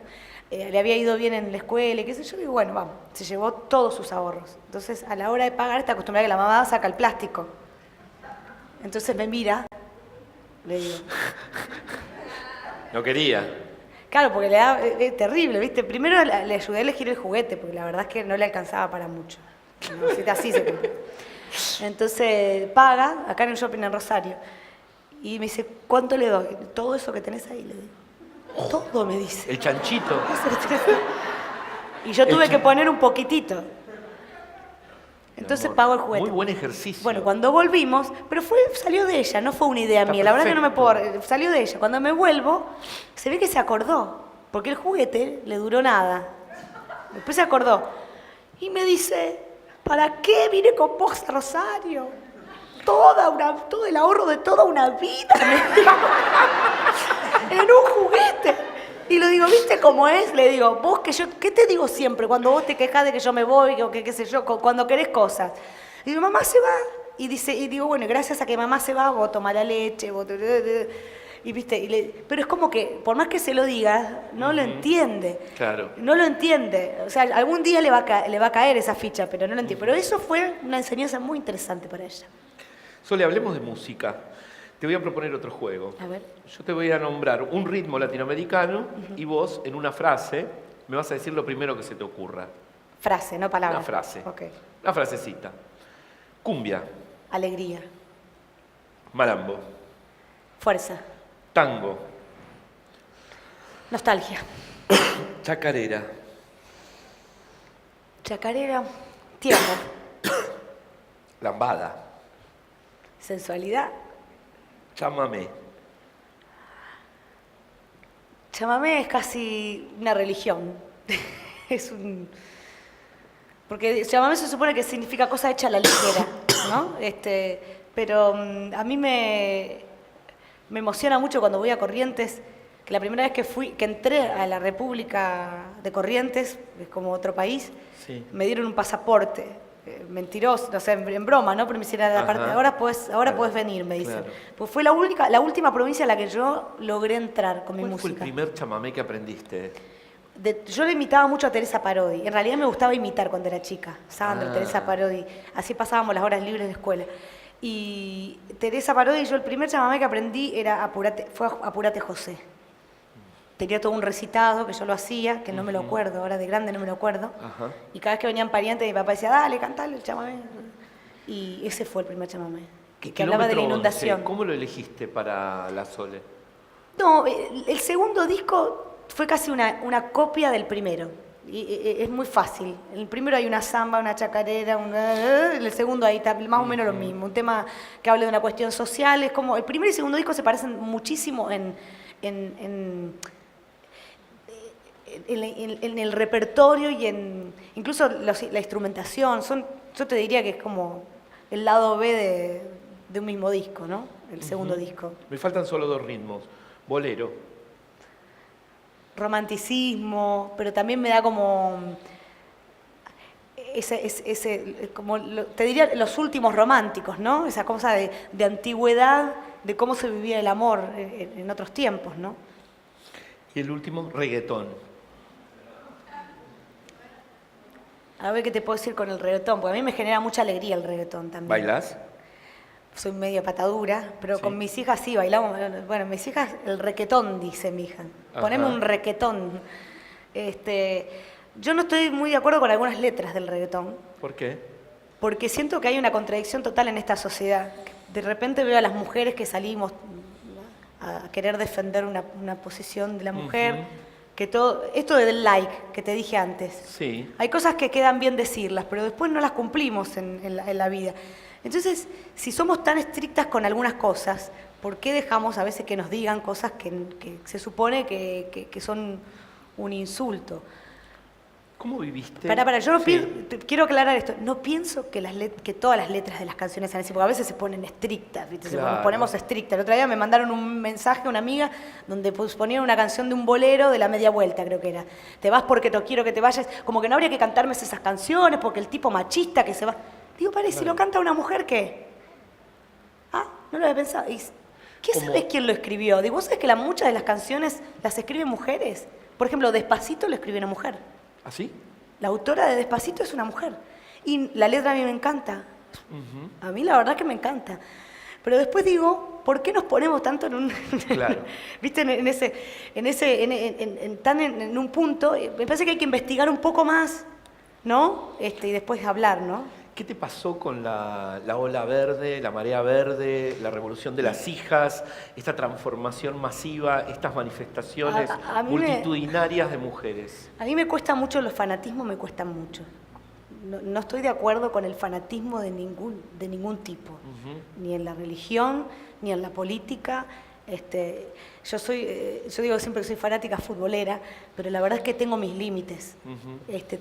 Le había ido bien en la escuela y qué sé yo, y digo, bueno, vamos. Se llevó todos sus ahorros. Entonces, a la hora de pagar, está acostumbrada a que la mamá saca el plástico. Entonces me mira, le digo. No quería. Claro, porque le da, es terrible, ¿viste? Primero le ayudé a elegir el juguete, porque la verdad es que no le alcanzaba para mucho. Así se cumple. Entonces paga, acá en el shopping en Rosario, y me dice, ¿cuánto le doy? Todo eso que tenés ahí, le digo. Todo, me dice. El chanchito. Y yo tuve que poner un poquitito. Entonces Amor, pago el juguete. Muy buen ejercicio. Bueno, cuando volvimos, pero salió de ella, no fue una idea Está mía. La verdad que no me perfecto. puedo. Salió de ella. Cuando me vuelvo, se ve que se acordó, porque el juguete le duró nada. Después se acordó. Y me dice, ¿para qué vine con vos a Rosario? Todo el ahorro de toda una vida. Me dijo, en un juguete. Y lo digo, ¿viste cómo es? Le digo, vos ¿qué te digo siempre cuando vos te quejás de que yo me voy o que qué sé yo, cuando querés cosas? Y digo, mamá se va. Y digo, bueno, gracias a que mamá se va, vos tomás la leche, y viste, pero es como que, por más que se lo digas, no lo entiende. Claro. No lo entiende. O sea, algún día le va a caer esa ficha, pero no lo entiende. Pero eso fue una enseñanza muy interesante para ella. Sole, hablemos de música. Te voy a proponer otro juego. A ver. Yo te voy a nombrar un ritmo latinoamericano y vos, en una frase, me vas a decir lo primero que se te ocurra. Frase, no palabra. Una frase. Ok. Una frasecita. Cumbia, Alegría. malambo, Fuerza. tango, Nostalgia. chacarera, Chacarera. Tiempo. lambada, Sensualidad. chamamé. Chamamé es casi una religión. Porque chamamé se supone que significa cosa hecha a la ligera, ¿no? Pero a mí me emociona mucho cuando voy a Corrientes, que la primera vez que entré a la República de Corrientes, que es como otro país, Sí. me dieron un pasaporte. Mentiroso, o sea, en broma, ¿no? Pero me hicieron la parte, Ajá. ahora Claro. puedes venir, me dicen. Claro. Pues fue la última provincia a la que yo logré entrar con mi ¿Cuál fue el música. primer chamamé que aprendiste? Yo le imitaba mucho a Teresa Parodi. En realidad me gustaba imitar cuando era chica. Sandra, Ah. Teresa Parodi. Así pasábamos las horas libres de escuela. Y Teresa Parodi, yo el primer chamamé que aprendí fue Apurate José. Tenía todo un recitado que yo lo hacía, que no me lo acuerdo, ahora de grande no me lo acuerdo. Ajá. Y cada vez que venían parientes, mi papá decía, dale, cantale el chamamé. Y ese fue el primer chamamé. Que hablaba de la Kilómetro inundación. 11, ¿Cómo lo elegiste para la Sole? No, el segundo disco fue casi una copia del primero. Es muy fácil. En el primero hay una samba, una chacarera, en el segundo ahí está más o menos lo mismo. Un tema que habla de una cuestión social. Es como el primer y segundo disco se parecen muchísimo en el repertorio y incluso la instrumentación. Yo te diría que es como el lado B de un mismo disco, ¿no? El segundo disco. Me faltan solo dos ritmos. Bolero, Romanticismo, pero también me da como te diría los últimos románticos, ¿no? Esa cosa de antigüedad, de cómo se vivía el amor en otros tiempos, ¿no? y el último, reggaetón. A ver qué te puedo decir con el reggaetón, porque a mí me genera mucha alegría el reggaetón también. ¿Bailás? Soy media patadura, pero Sí. con mis hijas sí bailamos. Bueno, mis hijas, el requetón, dice mi hija. Poneme Ajá. un requetón. Yo no estoy muy de acuerdo con algunas letras del reggaetón, ¿Por qué? porque siento que hay una contradicción total en esta sociedad. De repente veo a las mujeres que salimos a querer defender una posición de la mujer, Ujú. que esto del like que te dije antes. Sí. Hay cosas que quedan bien decirlas, pero después no las cumplimos en la vida. Entonces, si somos tan estrictas con algunas cosas, ¿por qué dejamos a veces que nos digan cosas que se supone que son un insulto? ¿Cómo viviste? Yo no Sí. quiero aclarar esto. No pienso que todas las letras de las canciones sean así, porque a veces se ponen estrictas, ¿viste? Claro. Nos ponemos estrictas. El otro día me mandaron un mensaje a una amiga donde ponían una canción de un bolero de la media vuelta, creo que era. Te vas porque quiero que te vayas. Como que no habría que cantarme esas canciones porque el tipo machista que se va. Digo, parece, si lo canta una mujer, ¿qué? Ah, no lo había pensado. ¿Qué sabes quién lo escribió? Digo, ¿vos sabés que muchas de las canciones las escriben mujeres? Por ejemplo, Despacito lo escribió una mujer. ¿Ah, sí? La autora de Despacito es una mujer. Y la letra a mí me encanta. A mí la verdad que me encanta. Pero después digo, ¿por qué nos ponemos tanto en un... Claro. ¿Viste? En un punto, me parece que hay que investigar un poco más, ¿no? Y después hablar, ¿no? ¿Qué te pasó con la ola verde, la marea verde, la revolución de las hijas, esta transformación masiva, estas manifestaciones A mí multitudinarias de mujeres? A mí me cuesta mucho, los fanatismos me cuestan mucho. No estoy de acuerdo con el fanatismo de ningún tipo, ni en la religión, ni en la política. Yo digo siempre que soy fanática futbolera, pero la verdad es que tengo mis límites.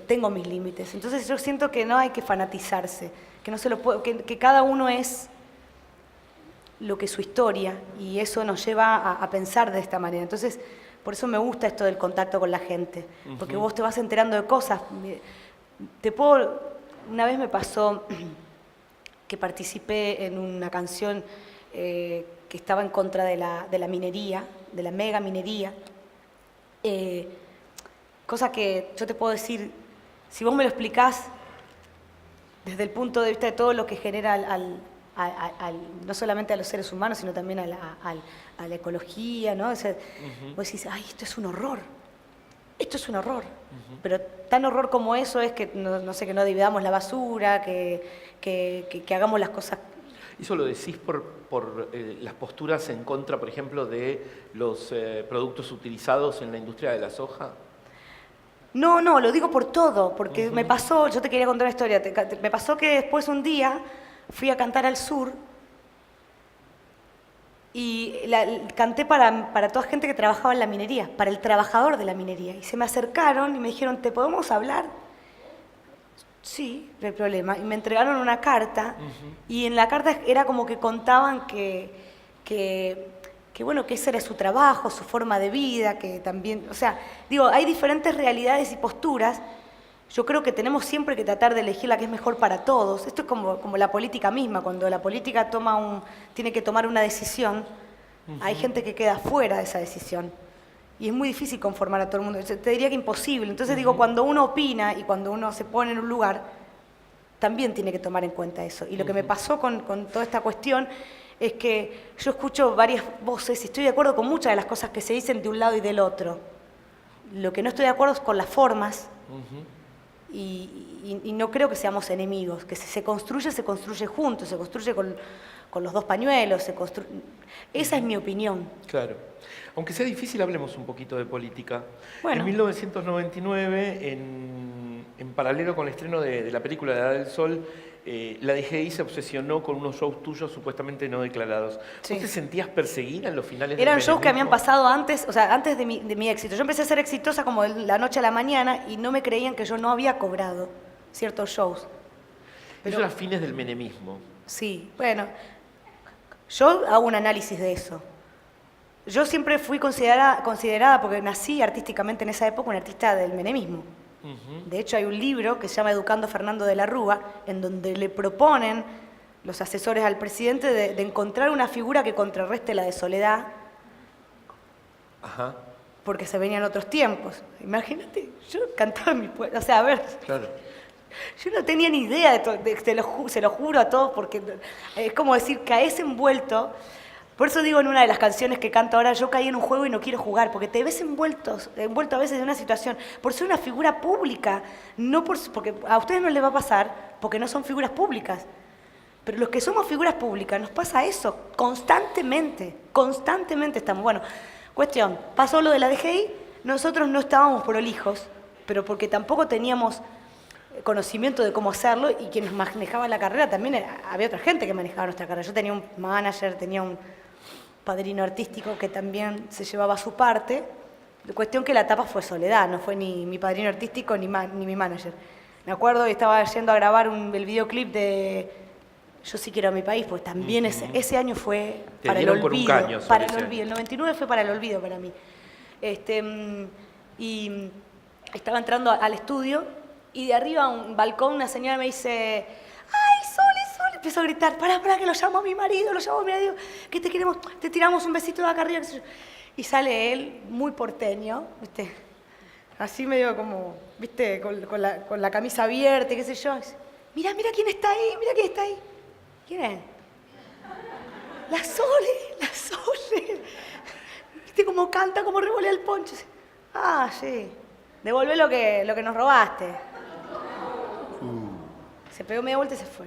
Tengo mis límites. Entonces yo siento que no hay que fanatizarse, que no se lo puede, que cada uno es lo que es su historia y eso nos lleva a pensar de esta manera. Entonces, por eso me gusta esto del contacto con la gente, porque vos te vas enterando de cosas. Una vez me pasó que participé en una canción que estaba en contra de la minería, de la mega minería, cosa que yo te puedo decir, si vos me lo explicás desde el punto de vista de todo lo que genera no solamente a los seres humanos, sino también a la ecología, ¿no? O sea, vos decís, ay, esto es un horror. Esto es un horror, pero tan horror como eso es que, no sé, que no dividamos la basura, que hagamos las cosas. ¿Eso lo decís por las posturas en contra, por ejemplo, de los productos utilizados en la industria de la soja? No, lo digo por todo, porque me pasó, yo te quería contar una historia, me pasó que después un día fui a cantar al sur y canté para toda gente que trabajaba en la minería, para el trabajador de la minería. Y se me acercaron y me dijeron, ¿te podemos hablar? Sí, no hay problema. Y me entregaron una carta y en la carta era como que contaban que bueno, que ese era su trabajo, su forma de vida, que también, o sea, digo, hay diferentes realidades y posturas. Yo creo que tenemos siempre que tratar de elegir la que es mejor para todos. Esto es como la política misma, cuando la política tiene que tomar una decisión, hay gente que queda fuera de esa decisión. Y es muy difícil conformar a todo el mundo. Te diría que imposible. Entonces digo, cuando uno opina y cuando uno se pone en un lugar, también tiene que tomar en cuenta eso. Y lo que me pasó con toda esta cuestión es que yo escucho varias voces y estoy de acuerdo con muchas de las cosas que se dicen de un lado y del otro. Lo que no estoy de acuerdo es con las formas. Y no creo que seamos enemigos, que si se construye juntos, se construye con los dos pañuelos, esa es mi opinión. Claro. Aunque sea difícil, hablemos un poquito de política. Bueno. En 1999, en paralelo con el estreno de la película La Edad del Sol, la DGI se obsesionó con unos shows tuyos supuestamente no declarados. Sí. ¿Vos te sentías perseguida en los finales Eran del shows que habían menemismo? pasado antes, o sea, antes de mi éxito. Yo empecé a ser exitosa como de la noche a la mañana y no me creían que yo no había cobrado ciertos shows. Eso era fines del menemismo. Sí, bueno, yo hago un análisis de eso. Yo siempre fui considerada, porque nací artísticamente en esa época, una artista del menemismo. De hecho, hay un libro que se llama Educando a Fernando de la Rúa, en donde le proponen los asesores al presidente de encontrar una figura que contrarreste la de Soledad, Ajá, porque se venían otros tiempos. Imagínate, yo cantaba en mi pueblo, o sea, a ver, claro. yo no tenía ni idea de todo, se lo juro a todos, porque es como decir, caes envuelto. Por eso digo en una de las canciones que canto ahora, yo caí en un juego y no quiero jugar, porque te ves envuelto a veces en una situación, por ser una figura pública, porque a ustedes no les va a pasar, porque no son figuras públicas. Pero los que somos figuras públicas nos pasa eso, constantemente estamos. Bueno, cuestión, pasó lo de la DGI, nosotros no estábamos prolijos, pero porque tampoco teníamos conocimiento de cómo hacerlo y quien nos manejaba la carrera también había otra gente que manejaba nuestra carrera. Yo tenía un manager, tenía un padrino artístico que también se llevaba su parte. La cuestión que la etapa fue Soledad, no fue ni mi padrino artístico ni mi manager. Me acuerdo que estaba yendo a grabar el videoclip de Yo sí quiero a mi país, pues también ese año fue Te para el dieron por un olvido. caño sobre Para el ese olvido. año. El 99 fue para el olvido para mí. Y estaba entrando al estudio y de arriba a un balcón una señora me dice, ¡ay, empiezo a gritar, pará, que lo llamo a mi marido, que te queremos, te tiramos un besito de acá arriba. Y sale él, muy porteño, ¿viste? Así medio como, ¿viste? Con la camisa abierta, qué sé yo. Mira quién está ahí. ¿Quién es? La Sole. ¿Viste cómo canta, cómo revolea el poncho? Ah, sí. Devolvé lo que nos robaste. Se pegó media vuelta y se fue.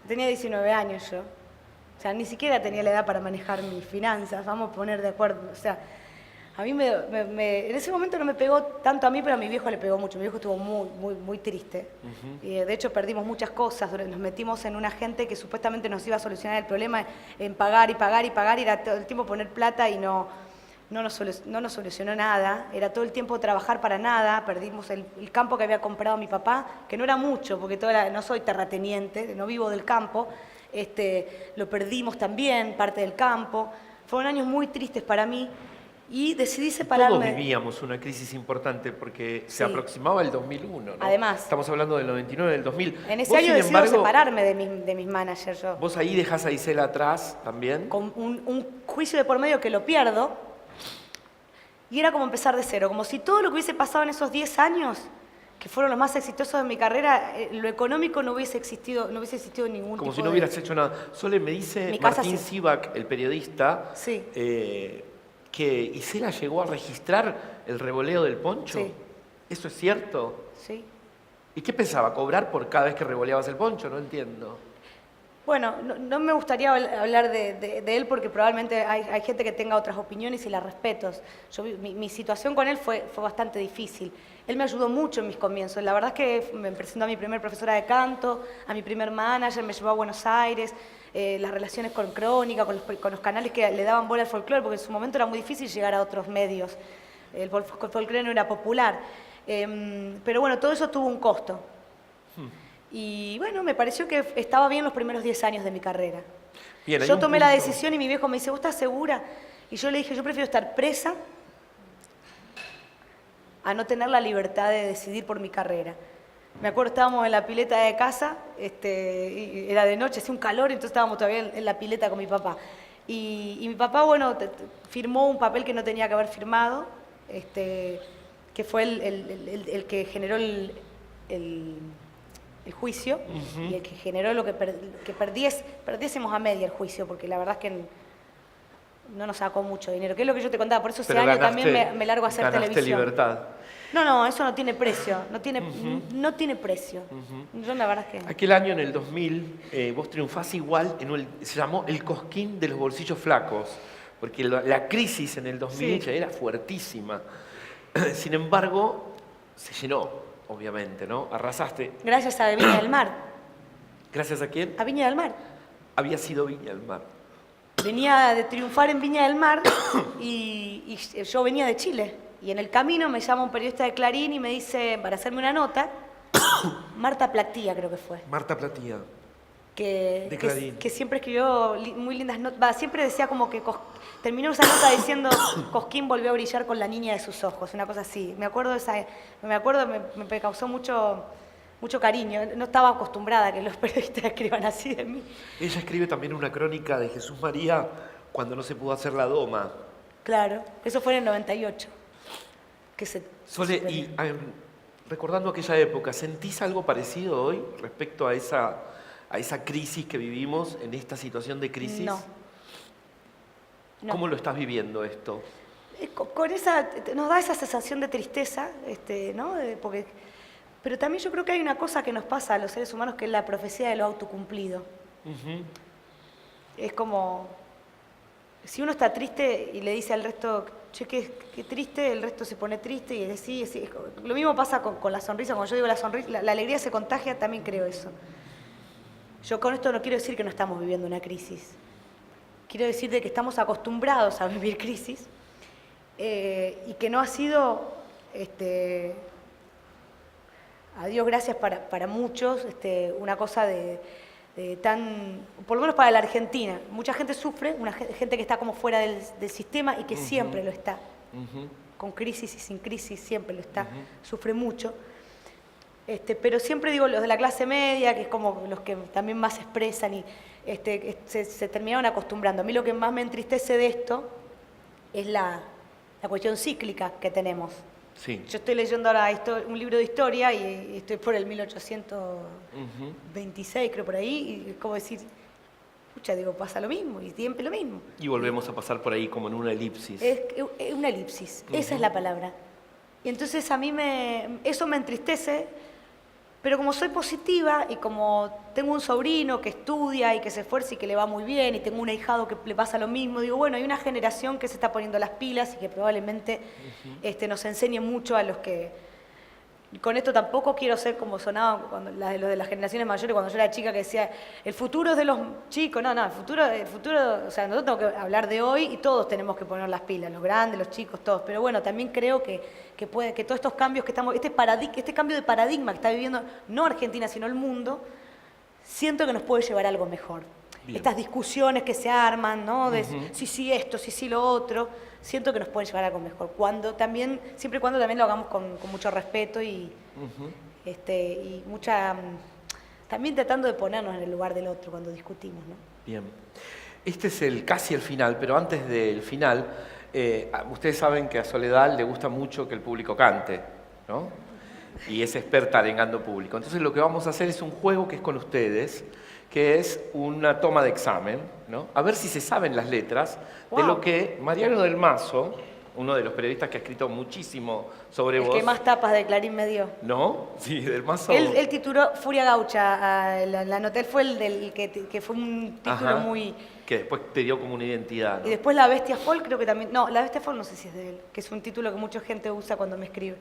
Tenía 19 años yo. O sea, ni siquiera tenía la edad para manejar mis finanzas. Vamos a poner de acuerdo. O sea, a mí en ese momento no me pegó tanto a mí, pero a mi viejo le pegó mucho. Mi viejo estuvo muy triste. Y de hecho perdimos muchas cosas. Nos metimos en una gente que supuestamente nos iba a solucionar el problema en pagar. Y era todo el tiempo poner plata y no nos solucionó nada. Era todo el tiempo trabajar para nada. Perdimos el campo que había comprado mi papá, que no era mucho, porque no soy terrateniente, no vivo del campo. Lo perdimos también, parte del campo. Fueron años muy tristes para mí. Y decidí separarme. Todos vivíamos una crisis importante porque se Sí. aproximaba el 2001, ¿no? Además. Estamos hablando del 99, del 2000. En ese Vos, año sin decido embargo, separarme de mis managers yo. Vos ahí dejás a Isela atrás también. Con un juicio de por medio que lo pierdo. Y era como empezar de cero. Como si todo lo que hubiese pasado en esos 10 años, que fueron los más exitosos de mi carrera, lo económico no hubiese existido ningún Como tipo si no hubieras hecho nada. Sole, me dice Mi casa Martín sí. Sivak, el periodista, Sí. que Isela llegó a registrar el revoleo del poncho. Sí. ¿Eso es cierto? Sí. ¿Y qué pensaba? ¿Cobrar por cada vez que revoleabas el poncho? No entiendo. Bueno, no me gustaría hablar de él porque probablemente hay gente que tenga otras opiniones y las respeto. Mi situación con él fue bastante difícil. Él me ayudó mucho en mis comienzos. La verdad es que me presentó a mi primer profesora de canto, a mi primer manager, me llevó a Buenos Aires, las relaciones con Crónica, con los canales que le daban bola al folclore, porque en su momento era muy difícil llegar a otros medios. El folclore no era popular. Pero bueno, todo eso tuvo un costo. Y bueno, me pareció que estaba bien los primeros 10 años de mi carrera. Bien, hay Yo un tomé la punto. decisión y mi viejo me dice, ¿vos estás segura? Y yo le dije, yo prefiero estar presa a no tener la libertad de decidir por mi carrera. Me acuerdo, estábamos en la pileta de casa, y era de noche, hacía un calor, entonces estábamos todavía en la pileta con mi papá. Y mi papá, bueno, firmó un papel que no tenía que haber firmado, que fue el que generó el juicio y el que generó lo que perdiésemos a media el juicio, porque la verdad es que no nos sacó mucho dinero, que es lo que yo te contaba, por eso ese Pero año ganaste- también me largo a hacer ganaste televisión. libertad. No, eso no tiene precio, no tiene precio. Yo la verdad es que... Aquel año, en el 2000, vos triunfás igual, se llamó el cosquín de los bolsillos flacos, porque la crisis en el 2000 Sí. ya era fuertísima. Sin embargo, se llenó, obviamente, ¿no? Arrasaste. Gracias a Viña del Mar. ¿Gracias a quién? A Viña del Mar. Había sido Viña del Mar. Venía de triunfar en Viña del Mar y yo venía de Chile. Y en el camino me llama un periodista de Clarín y me dice, para hacerme una nota, Marta Platía creo que fue, Marta Platía. que, De que, Clarín. que siempre escribió muy lindas notas, siempre decía como que terminó esa nota diciendo Cosquín volvió a brillar con la niña de sus ojos, una cosa así. Me me causó mucho cariño. No estaba acostumbrada a que los periodistas escriban así de mí. Ella escribe también una crónica de Jesús María cuando no se pudo hacer la doma. Claro, eso fue en el 98. Sole, y recordando aquella época, ¿sentís algo parecido hoy respecto a esa crisis que vivimos, en esta situación de crisis? No. ¿Cómo lo estás viviendo esto? Nos da esa sensación de tristeza, ¿no? Pero también yo creo que hay una cosa que nos pasa a los seres humanos que es la profecía de lo autocumplido. Es como, si uno está triste y le dice al resto, che, qué triste, el resto se pone triste y es así. Lo mismo pasa con la sonrisa, cuando yo digo la sonrisa, la alegría se contagia, también creo eso. Yo con esto no quiero decir que no estamos viviendo una crisis. Quiero decir de que estamos acostumbrados a vivir crisis y que no ha sido, a Dios gracias para muchos, una cosa por lo menos para la Argentina. Mucha gente sufre, gente que está como fuera del sistema y que siempre lo está. Con crisis y sin crisis siempre lo está. Sufre mucho. Pero siempre digo los de la clase media, que es como los que también más expresan y se terminaron acostumbrando. A mí lo que más me entristece de esto es la cuestión cíclica que tenemos. Sí. Yo estoy leyendo ahora un libro de historia y estoy por el 1826, creo, por ahí, y es como decir, pucha, digo, pasa lo mismo y siempre lo mismo. Y volvemos a pasar por ahí como en una elipsis. Es una elipsis, esa es la palabra. Y entonces a mí eso me entristece, pero como soy positiva y como tengo un sobrino que estudia y que se esfuerza y que le va muy bien y tengo un ahijado que le pasa lo mismo, digo, bueno, hay una generación que se está poniendo las pilas y que probablemente nos enseñe mucho a los que... Con esto tampoco quiero ser como sonaba cuando los de las generaciones mayores, cuando yo era chica, que decía, el futuro es de los chicos. No, el futuro, o sea, nosotros tenemos que hablar de hoy y todos tenemos que poner las pilas, los grandes, los chicos, todos. Pero bueno, también creo que todos estos cambios que estamos, este cambio de paradigma que está viviendo no Argentina, sino el mundo, siento que nos puede llevar a algo mejor. Bien. Estas discusiones que se arman, ¿no? De sí esto, sí lo otro, siento que nos pueden llevar a algo mejor. Siempre y cuando también lo hagamos con mucho respeto y mucha... También tratando de ponernos en el lugar del otro cuando discutimos, ¿no? Bien. Este es casi el final, pero antes del final, ustedes saben que a Soledad le gusta mucho que el público cante, ¿no? Y es experta arengando público. Entonces lo que vamos a hacer es un juego que es con ustedes, que es una toma de examen, ¿no? A ver si se saben las letras de lo que Mariano del Mazo, uno de los periodistas que ha escrito muchísimo sobre vos... El que más tapas de Clarín me dio. ¿No? Sí, del Mazo... Él tituló Furia Gaucha, la noté, él fue el del que fue un título muy... Que después te dio como una identidad, ¿no? Y después La Bestia Folk creo que también... No, La Bestia Folk no sé si es de él, que es un título que mucha gente usa cuando me escribe.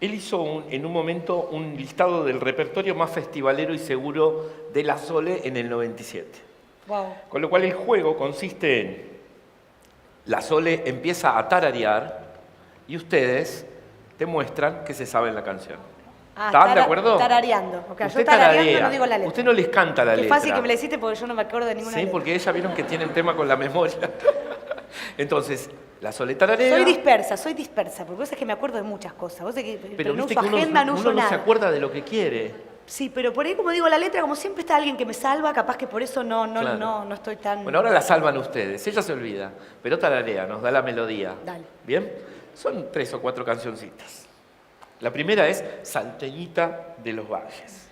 Él hizo en un momento un listado del repertorio más festivalero y seguro de la Sole en el 97. Wow. Con lo cual el juego consiste en la Sole empieza a tararear y ustedes demuestran que se saben la canción. ¿Están de acuerdo? Tarareando. Okay, usted yo tarareando tararea. No digo la letra. Usted no les canta la letra. Qué fácil que me la hiciste porque yo no me acuerdo de ninguna letra. Sí, porque ellas vieron que tienen tema con la memoria. Entonces, la Sole tararea. Soy dispersa, porque vos sabés que me acuerdo de muchas cosas. Vos sabés que pero no viste uso que agenda, no uso uno no nada. se acuerda de lo que quiere. Sí, pero por ahí, como digo la letra, como siempre está alguien que me salva, capaz que por eso no estoy tan... Bueno, ahora la salvan ustedes. Ella se olvida, pero tararea, nos da la melodía. Dale. ¿Bien? Son 3 o 4 cancioncitas. La primera es Salteñita de los Valles.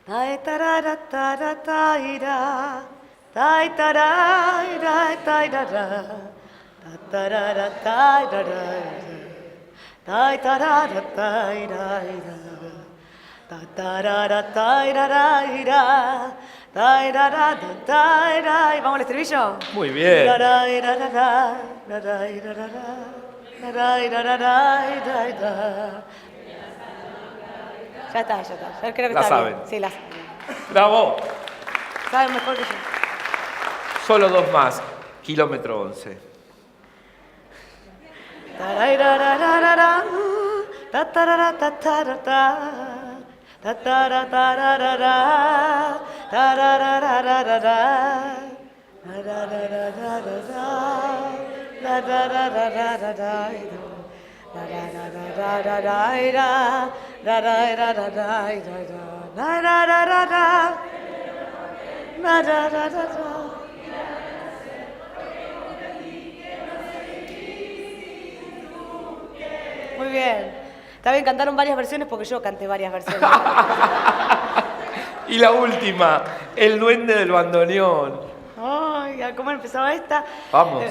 Tai tarara tara taira, tai tarara taira, tarara taira, tai tarara taira, tarara taira, taira taira. ¿Vamos al estribillo? Muy bien. Ya está. Yo creo que La está saben. bien. Sí, la saben. ¡Bravo! Saben mejor que yo. Solo 2 más. Kilómetro 11. Muy bien. Está bien, cantaron varias versiones porque yo canté varias versiones. Y la última, El Duende del Bandoneón. Ay, ¿cómo empezaba esta? Vamos.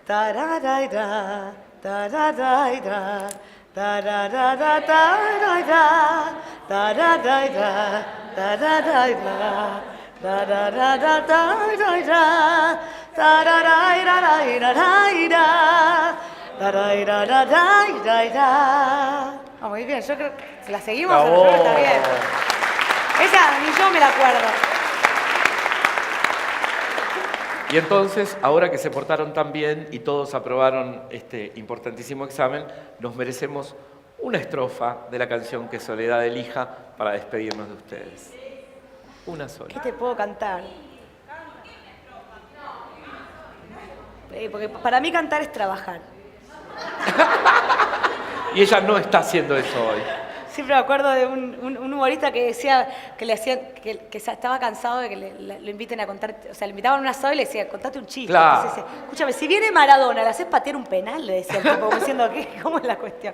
Tararaira, tararaira, tararara, tararaira, tararaira, tararaira, tararara, tararaira, tararaira, tararaira. Muy bien, yo creo que la seguimos, ¡Bravo! yo creo que está bien. Esa ni yo me la acuerdo. Y entonces, ahora que se portaron tan bien y todos aprobaron este importantísimo examen, nos merecemos una estrofa de la canción que Soledad elija para despedirnos de ustedes. Una sola. ¿Qué te puedo cantar? Porque para mí cantar es trabajar. Y ella no está haciendo eso hoy. siempre me acuerdo de un humorista que decía que le hacían, que estaba cansado de que lo inviten a contar, o sea, le invitaban a un asado y le decía, contate un chiste. Claro. Entonces, escúchame, si viene Maradona, ¿le haces patear un penal? Le decía el tipo, como diciendo, ¿cómo es la cuestión?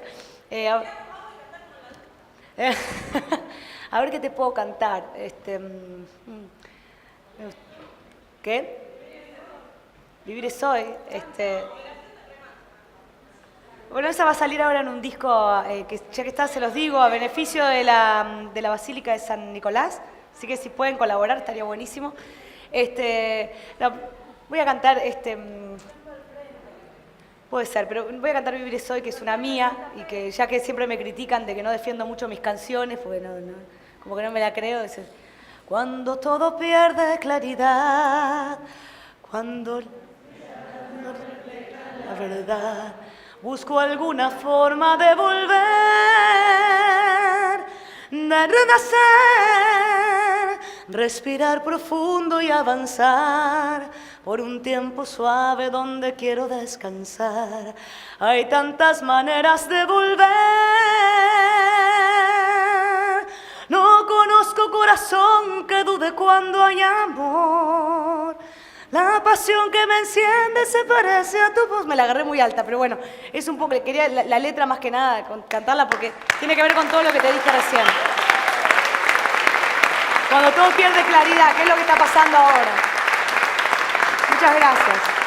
A ver qué te puedo cantar. ¿Qué? Vivir es hoy. Bueno, esa va a salir ahora en un disco, que ya que está, se los digo, a beneficio de la Basílica de San Nicolás. Así que si pueden colaborar, estaría buenísimo. No, voy a cantar, puede ser, pero voy a cantar Vivir es hoy, que es una mía, y que ya que siempre me critican de que no defiendo mucho mis canciones, porque como que no me la creo. Cuando todo pierde claridad, cuando la verdad, busco alguna forma de volver, de renacer, respirar profundo y avanzar por un tiempo suave donde quiero descansar. Hay tantas maneras de volver. No conozco corazón que dude cuando hay amor. La pasión que me enciende se parece a tu voz. Me la agarré muy alta, pero bueno, es un poco, quería la letra más que nada, cantarla porque tiene que ver con todo lo que te dije recién. Cuando todo pierde claridad, ¿qué es lo que está pasando ahora? Muchas gracias.